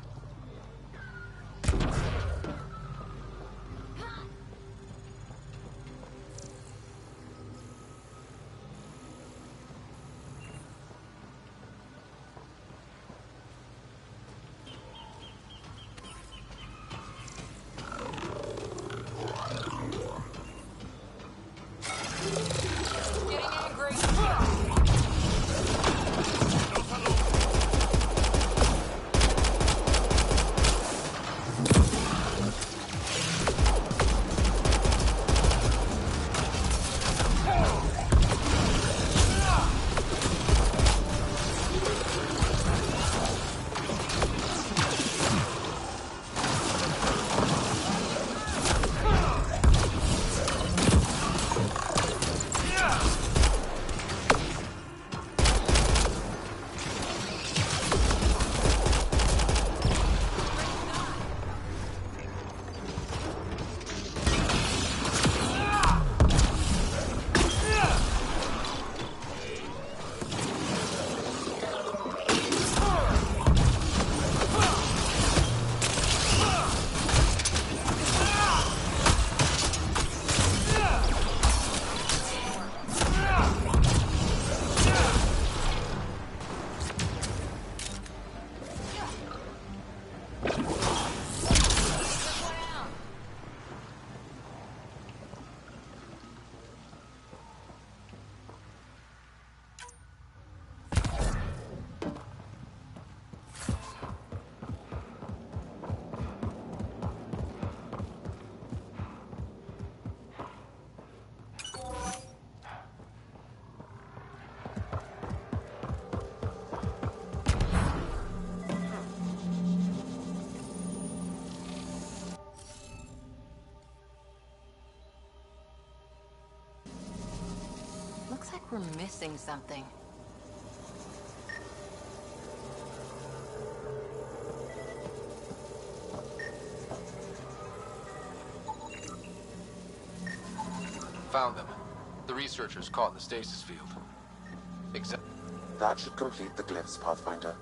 Looks like we're missing something. Found them. The researchers caught in the stasis field. That should complete the glyphs, Pathfinder.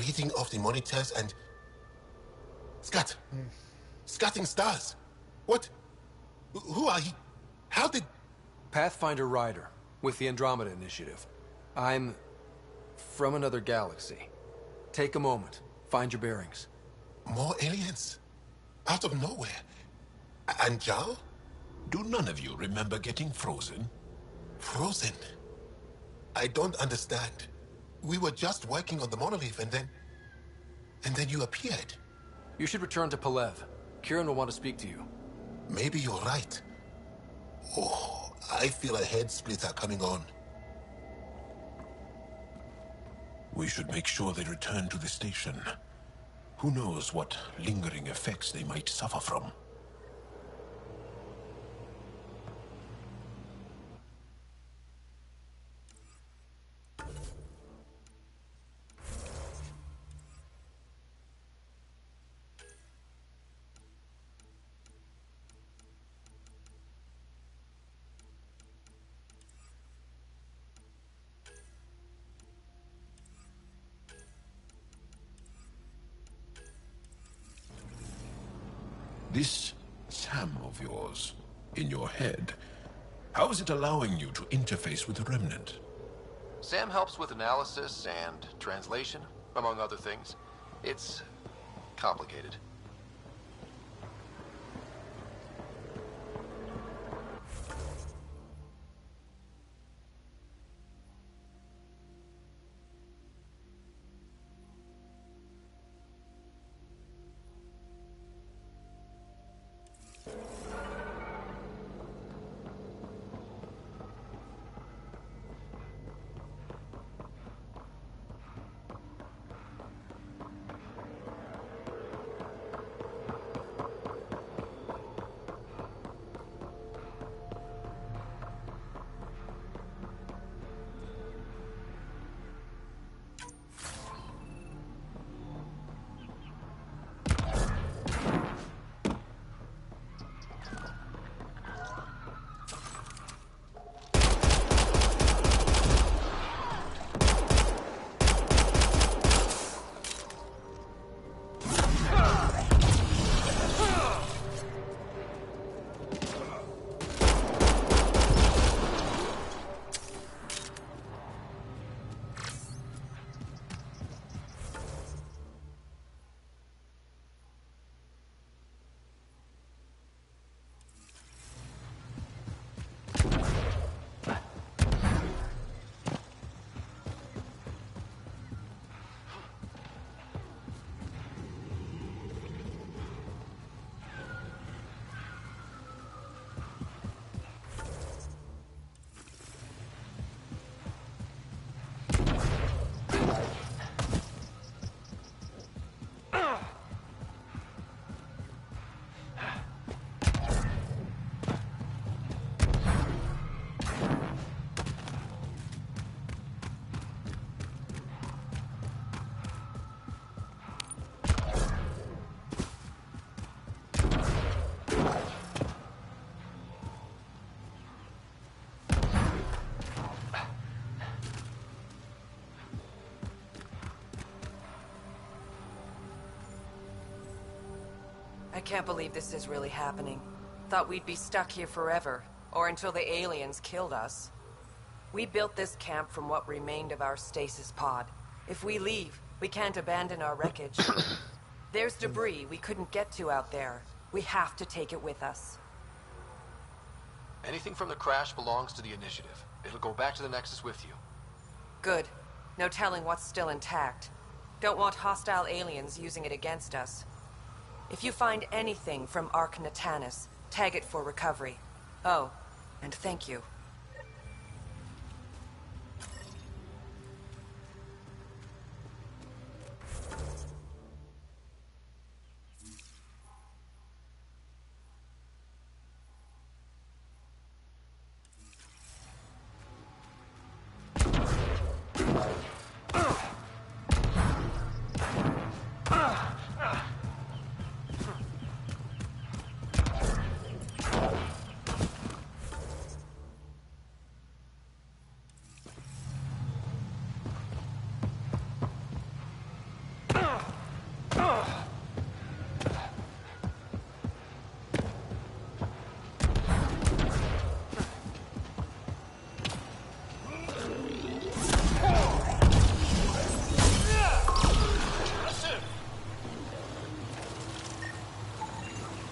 Reading off the monitors and... Scat! Scatting stars! What? Who are you? How did... Pathfinder Ryder, with the Andromeda Initiative. I'm... from another galaxy. Take a moment. Find your bearings. More aliens? Out of nowhere? And Jal? Do none of you remember getting frozen? Frozen? I don't understand. We were just working on the monolith and then you appeared. You should return to Palev. Kieran will want to speak to you. Maybe you're right. Oh, I feel a head splitter coming on. We should make sure they return to the station. Who knows what lingering effects they might suffer from. This Sam of yours, in your head, how is it allowing you to interface with the Remnant? Sam helps with analysis and translation, among other things. It's complicated. I can't believe this is really happening. Thought we'd be stuck here forever, or until the aliens killed us. We built this camp from what remained of our stasis pod. If we leave, we can't abandon our wreckage. There's debris we couldn't get to out there. We have to take it with us. Anything from the crash belongs to the Initiative. It'll go back to the Nexus with you. Good. No telling what's still intact. Don't want hostile aliens using it against us. If you find anything from Ark Natanis, tag it for recovery. Oh, and thank you.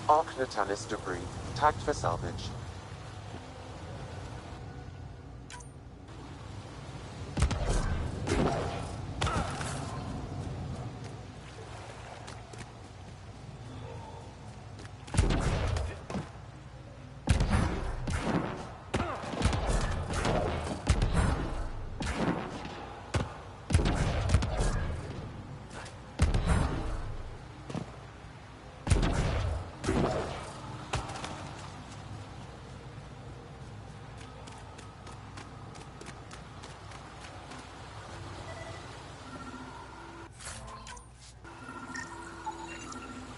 Ark Natanis debris, tagged for salvage.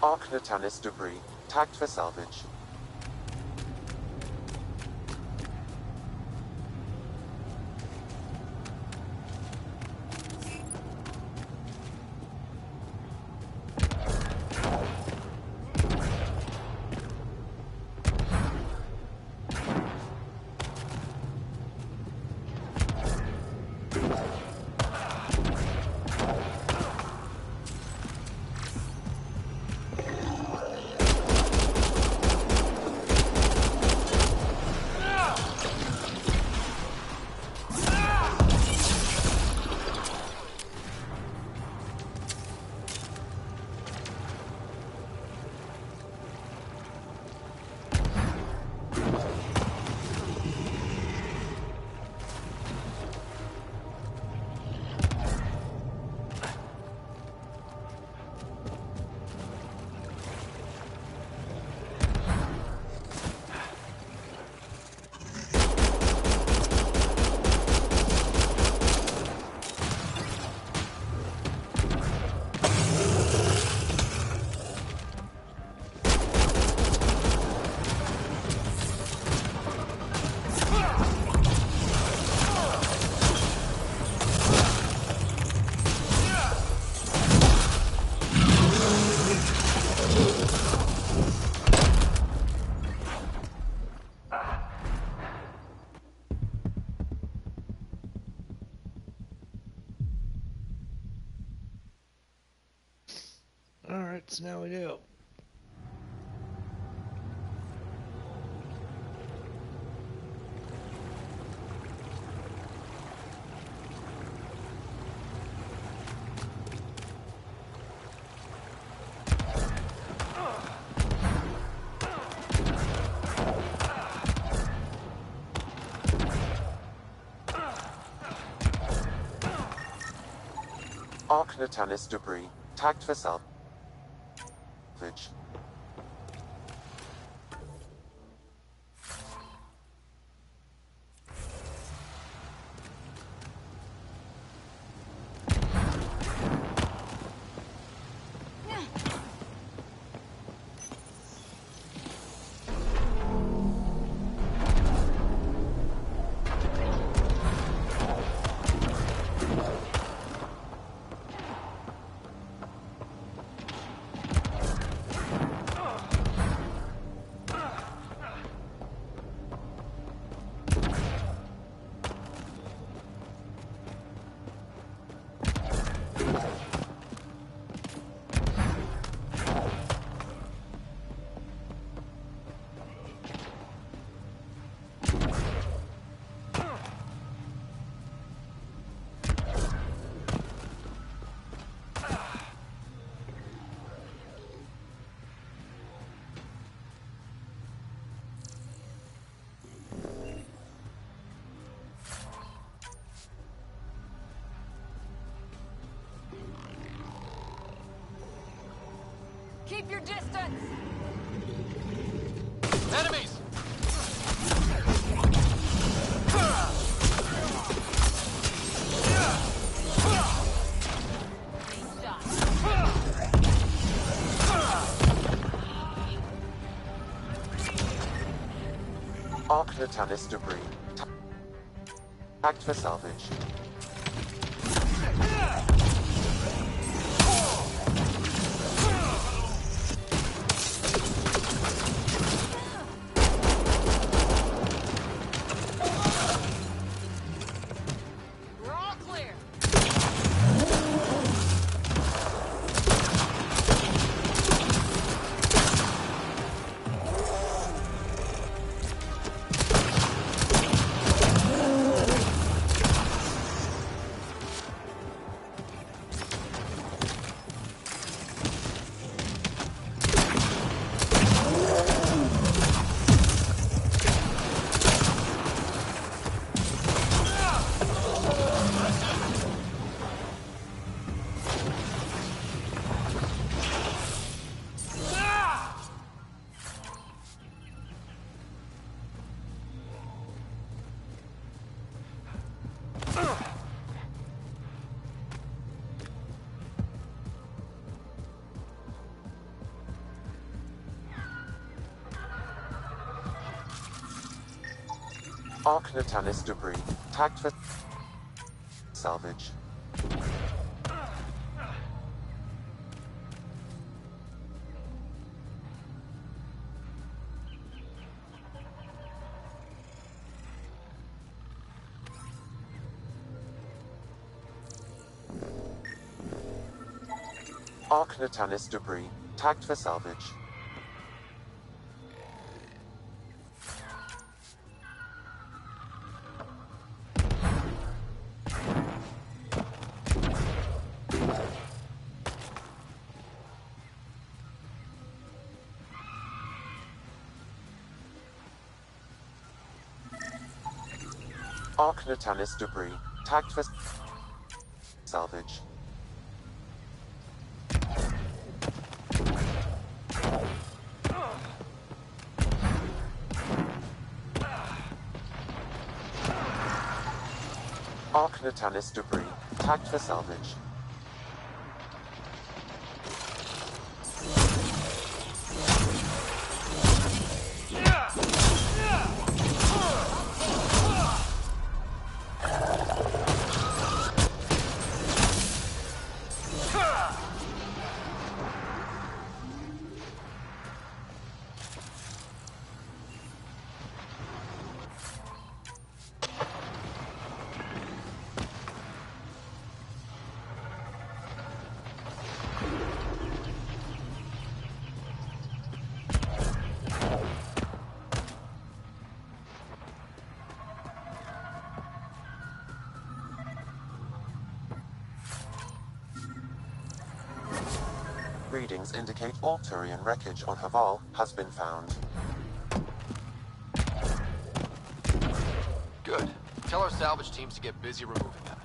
Ark Natanis debris, tagged for salvage. Arc Natalis debris, tagged for salvage. Keep your distance! Enemies! Arc Natalis debris, tagged for salvage. We're all clear! Arc Natalis debris, tagged for salvage. Arc Natalis debris, tagged for salvage. Arc Natalis debris, tagged for salvage. Arc Natalis debris, tagged for salvage. Readings indicate all Turian wreckage on Haval has been found. Good. Tell our salvage teams to get busy removing them.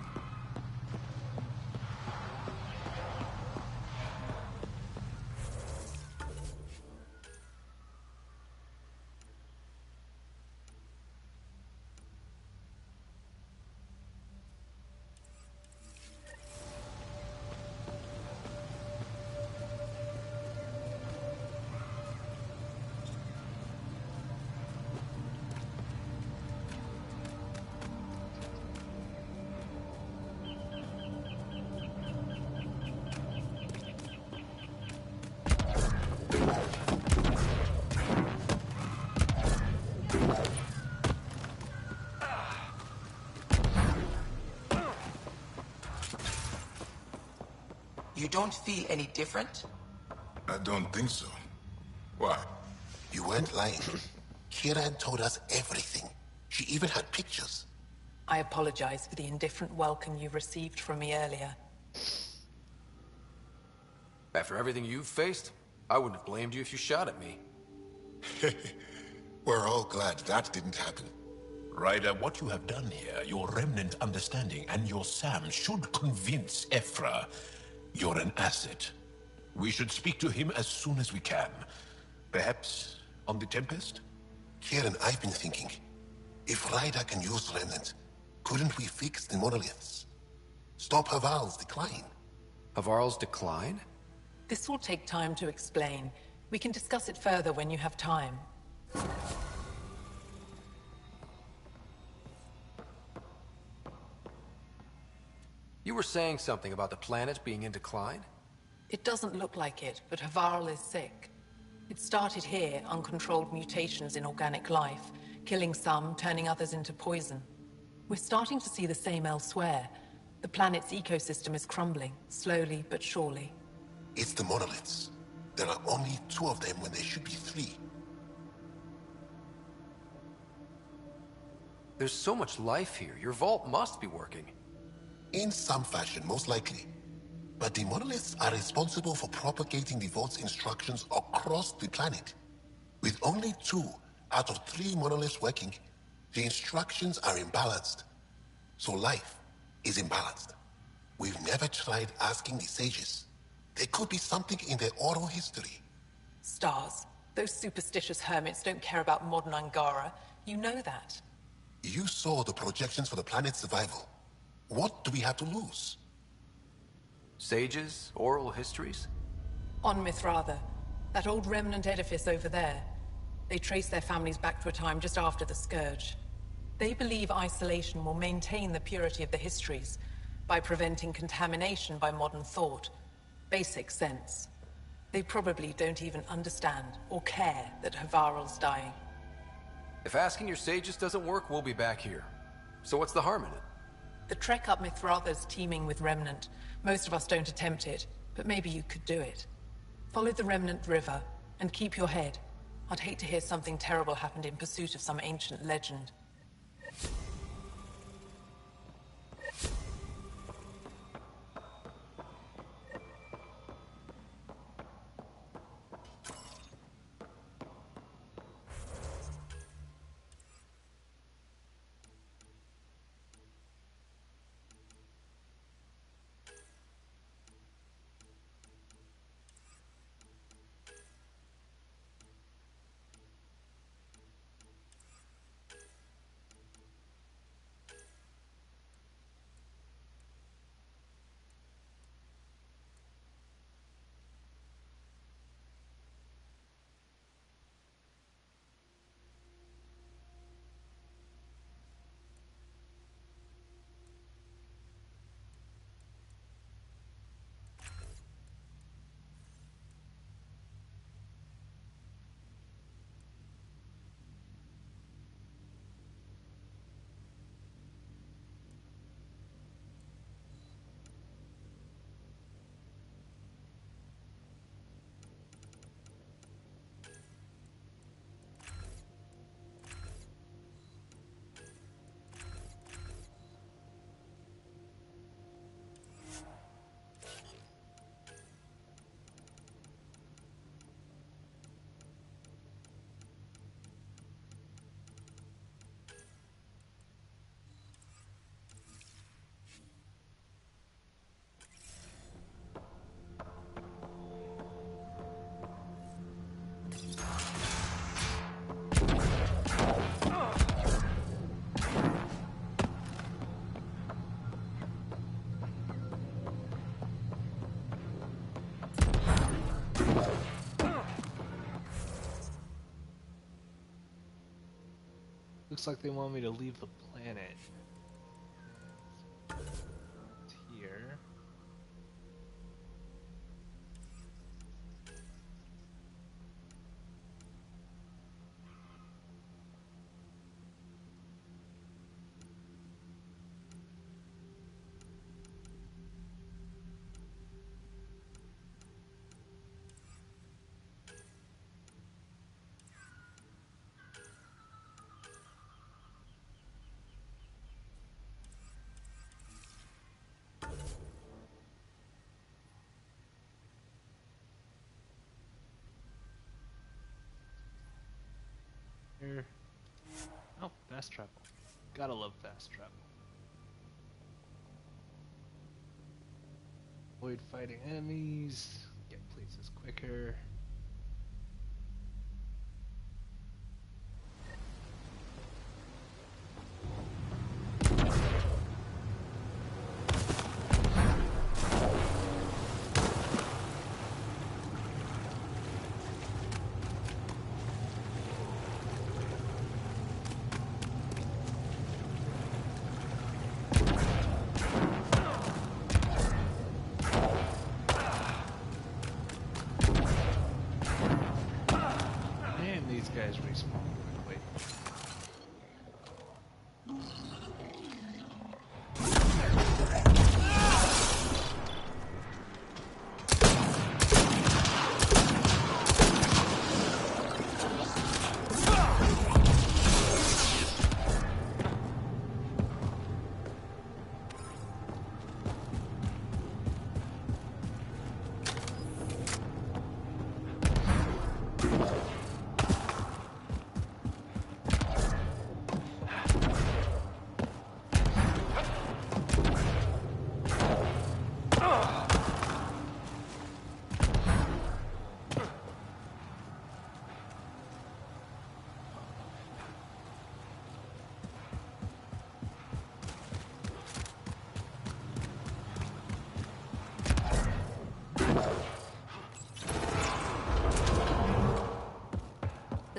You don't feel any different? I don't think so. Why? You weren't lying. Kieran told us everything. She even had pictures. I apologize for the indifferent welcome you received from me earlier. After everything you've faced, I wouldn't have blamed you if you shot at me. We're all glad that didn't happen. Ryder, what you have done here, your remnant understanding and your Sam should convince Ephra you're an asset. We should speak to him as soon as we can. Perhaps on the Tempest? Kieran, I've been thinking. If Ryder can use remnant, couldn't we fix the monoliths? Stop Haval's decline? Havarl's decline? This will take time to explain. We can discuss it further when you have time. You were saying something about the planet being in decline? It doesn't look like it, but Havarl is sick. It started here, uncontrolled mutations in organic life, killing some, turning others into poison. We're starting to see the same elsewhere. The planet's ecosystem is crumbling, slowly but surely. It's the monoliths. There are only 2 of them when there should be 3. There's so much life here. Your vault must be working. In some fashion, most likely. But the monoliths are responsible for propagating the vault's instructions across the planet. With only 2 out of 3 monoliths working, the instructions are imbalanced. So life is imbalanced. We've never tried asking the sages. There could be something in their oral history. Stars. Those superstitious hermits don't care about modern Angara. You know that. You saw the projections for the planet's survival. What do we have to lose? Sages? Oral histories? On Mithratha, that old remnant edifice over there. They trace their families back to a time just after the Scourge. They believe isolation will maintain the purity of the histories by preventing contamination by modern thought. Basic sense. They probably don't even understand or care that Havarl's dying. If asking your sages doesn't work, we'll be back here. So what's the harm in it? The trek up Mithratha's teeming with Remnant. Most of us don't attempt it, but maybe you could do it. Follow the Remnant River, and keep your head. I'd hate to hear something terrible happened in pursuit of some ancient legend. Looks like they want me to leave the planet. It's here. Here. Oh, fast travel. Gotta love fast travel. Avoid fighting enemies. Get places quicker. Guys respawn quickly.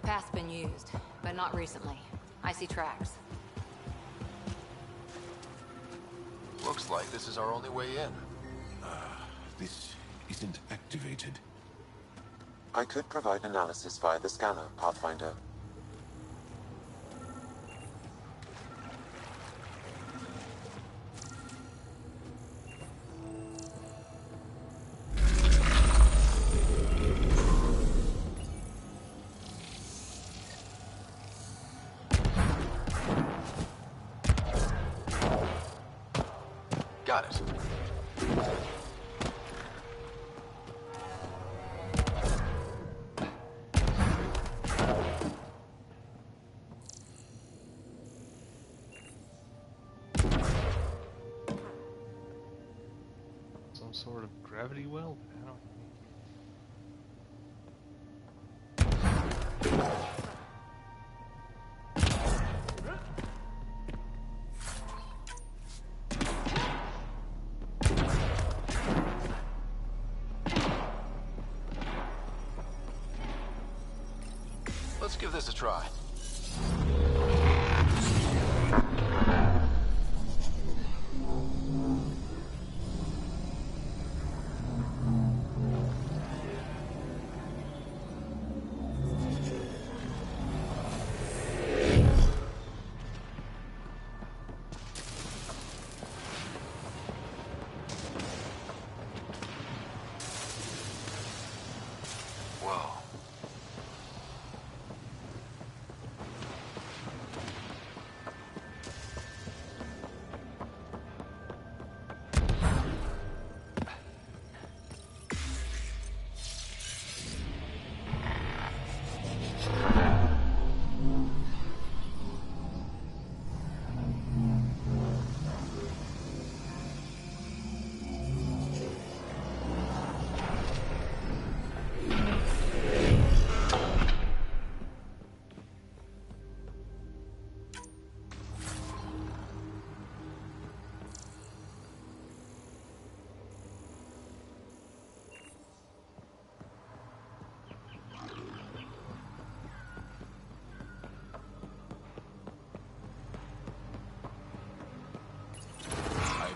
Path's been used, but not recently. I see tracks. Looks like this is our only way in. This isn't activated. I could provide analysis via the scanner, Pathfinder. Got it. Some sort of gravity well? I don't. Let's give this a try. Whoa.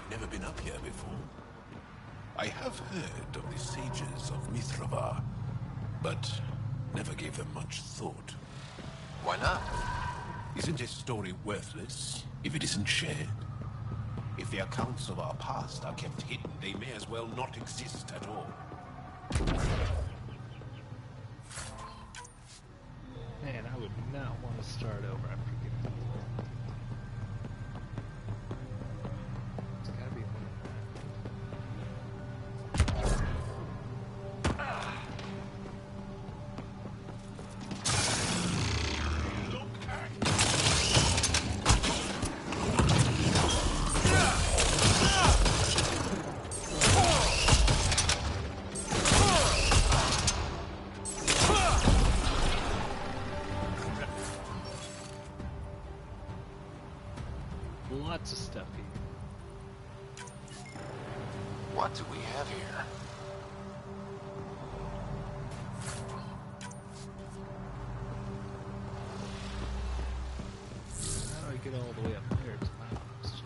Never been up here before. I have heard of the sages of Mithrava, but never gave them much thought. Why not? Isn't a story worthless if it isn't shared? If the accounts of our past are kept hidden, they may as well not exist at all. Man, I would not want to start over after getting that. It's gotta be one of lots of stuff here. What do we have here? How do I get all the way up there? It's my question.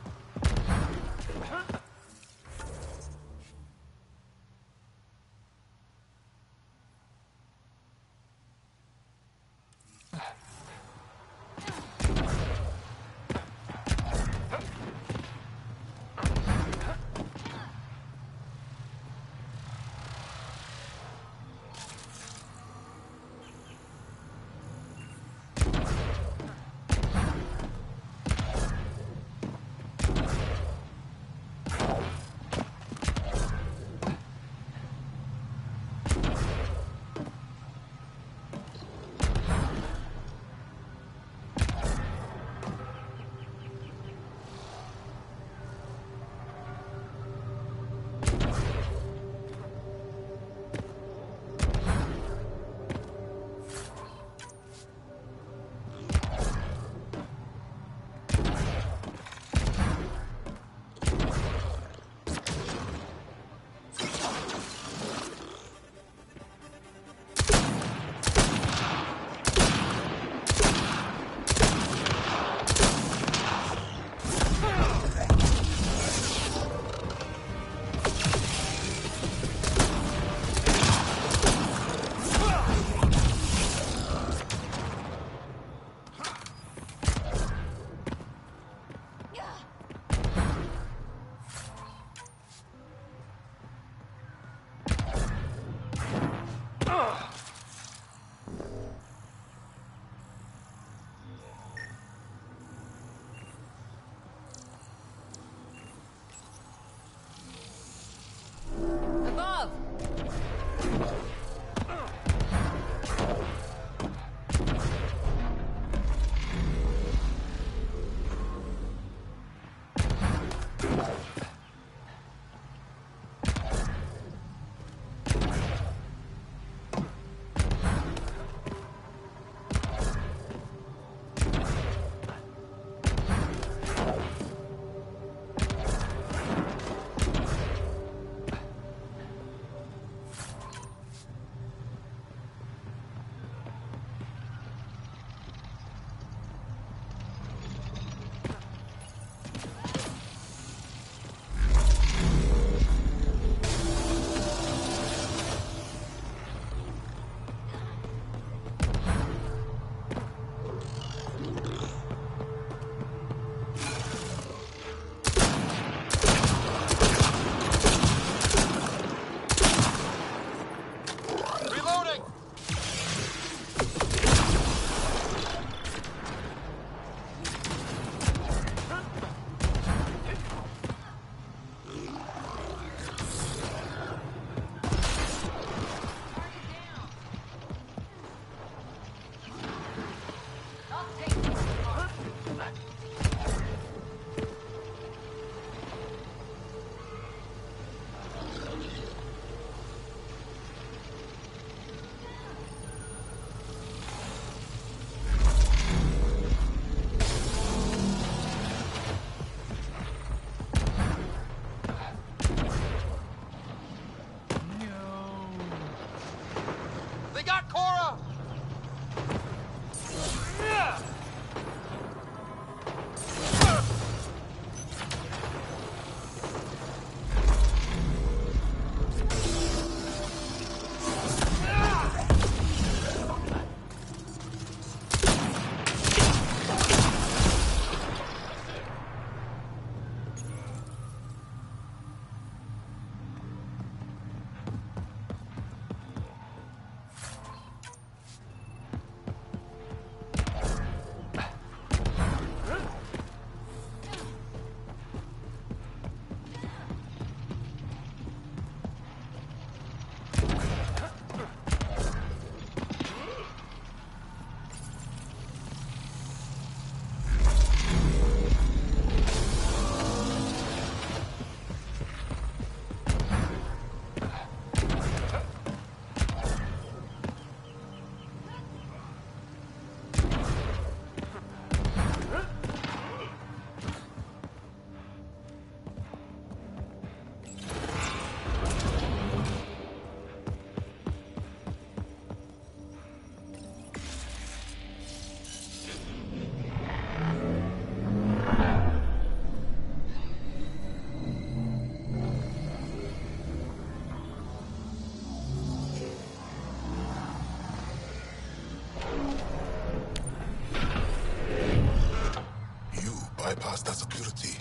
bypassed our security.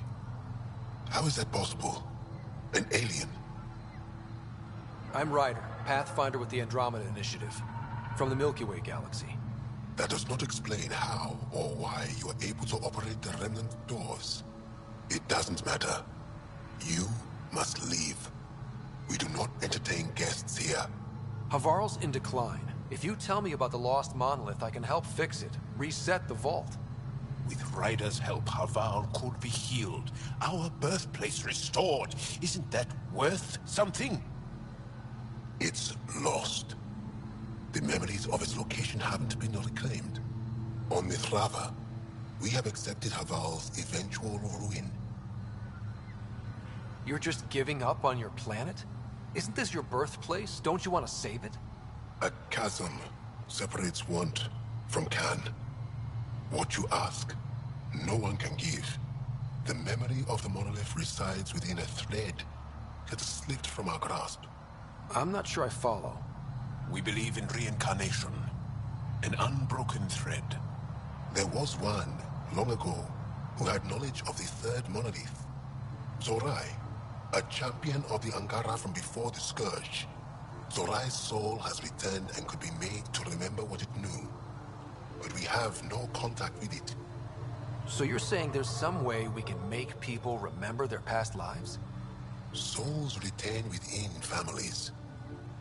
How is that possible? An alien? I'm Ryder, Pathfinder with the Andromeda Initiative, from the Milky Way galaxy. That does not explain how or why you are able to operate the remnant doors. It doesn't matter. You must leave. We do not entertain guests here. Havarl's in decline. If you tell me about the lost monolith, I can help fix it, reset the vault. With Ryder's help, Havarl could be healed. Our birthplace restored. Isn't that worth something? It's lost. The memories of its location haven't been reclaimed. On Mithrava, we have accepted Havarl's eventual ruin. You're just giving up on your planet? Isn't this your birthplace? Don't you want to save it? A chasm separates want from can. What you ask, no one can give. The memory of the monolith resides within a thread that has slipped from our grasp. I'm not sure I follow. We believe in reincarnation, an unbroken thread. There was one, long ago, who had knowledge of the third monolith. Zorai, a champion of the Angara from before the Scourge. Zorai's soul has returned and could be made to remember what it knew. But we have no contact with it. So you're saying there's some way we can make people remember their past lives? Souls retain within families.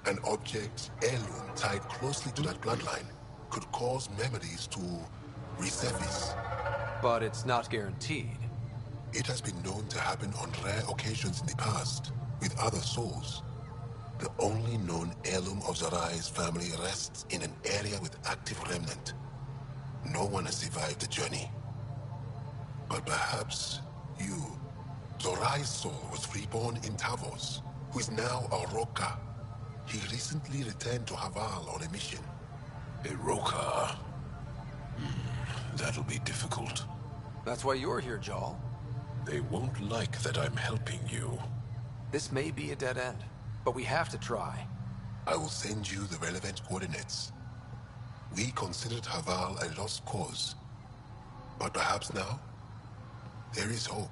An object's heirloom tied closely to that bloodline could cause memories to resurface. But it's not guaranteed. It has been known to happen on rare occasions in the past, with other souls. The only known heirloom of Zorai's family rests in an area with active remnant. No one has survived the journey. But perhaps you. Zorai's soul was reborn in Tavos, who is now a Roka. He recently returned to Havarl on a mission. A Roka. That'll be difficult. That's why you're here, Jal. They won't like that I'm helping you. This may be a dead end, but we have to try. I will send you the relevant coordinates. We considered Havarl a lost cause. But perhaps now, there is hope.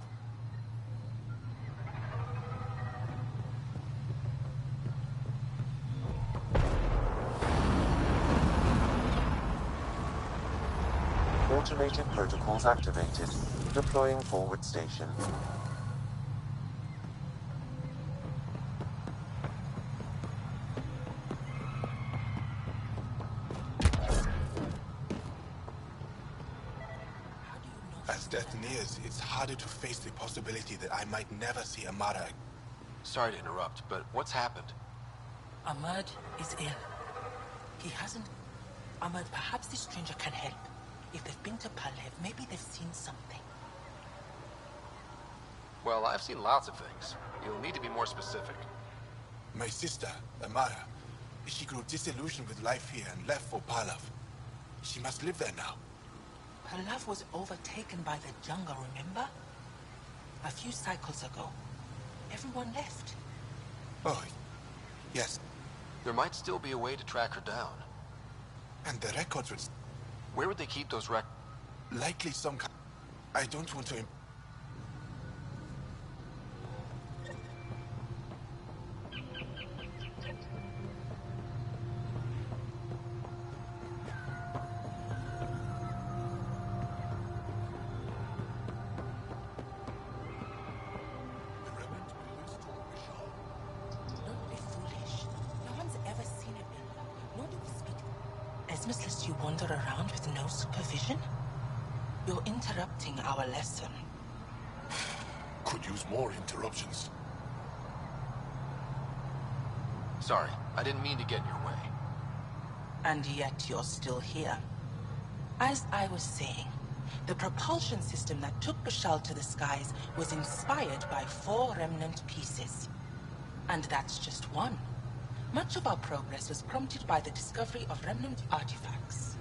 Automated protocols activated. Deploying forward station. As death nears, it's harder to face the possibility that I might never see Amara. Sorry to interrupt, but what's happened? Ahmad is ill. He hasn't... Ahmad, perhaps this stranger can help. If they've been to Palev, maybe they've seen something. Well, I've seen lots of things. You'll need to be more specific. My sister, Amara, she grew disillusioned with life here and left for Palav. She must live there now. Palav was overtaken by the jungle, remember? A few cycles ago. Everyone left. Oh, yes. There might still be a way to track her down. And the records would... Where would they keep those records? Likely some kind... I don't want to... Lest you wander around with no supervision? You're interrupting our lesson. Could use more interruptions. Sorry, I didn't mean to get in your way. And yet you're still here. As I was saying, the propulsion system that took Bashal to the skies was inspired by 4 remnant pieces. And that's just one. Much of our progress was prompted by the discovery of remnant artifacts.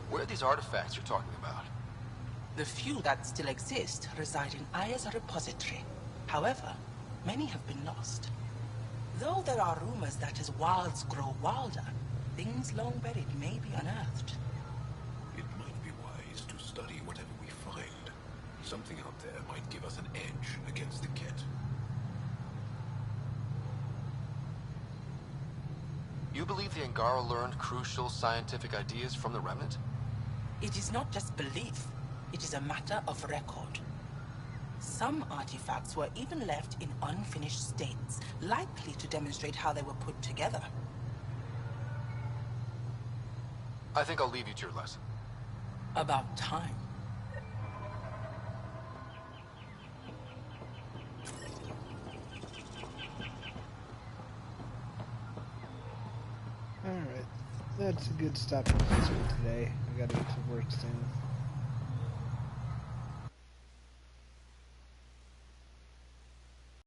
Where are these artifacts you're talking about? The few that still exist reside in Aya's repository. However, many have been lost. Though there are rumors that as wilds grow wilder, things long buried may be unearthed. It might be wise to study whatever we find. Something out there might give us an edge against the Ket. You believe the Angara learned crucial scientific ideas from the Remnant? It is not just belief, it is a matter of record. Some artifacts were even left in unfinished states, likely to demonstrate how they were put together. I think I'll leave you to your lesson. About time. Alright, that's a good stopping place for today. I gotta get to work soon.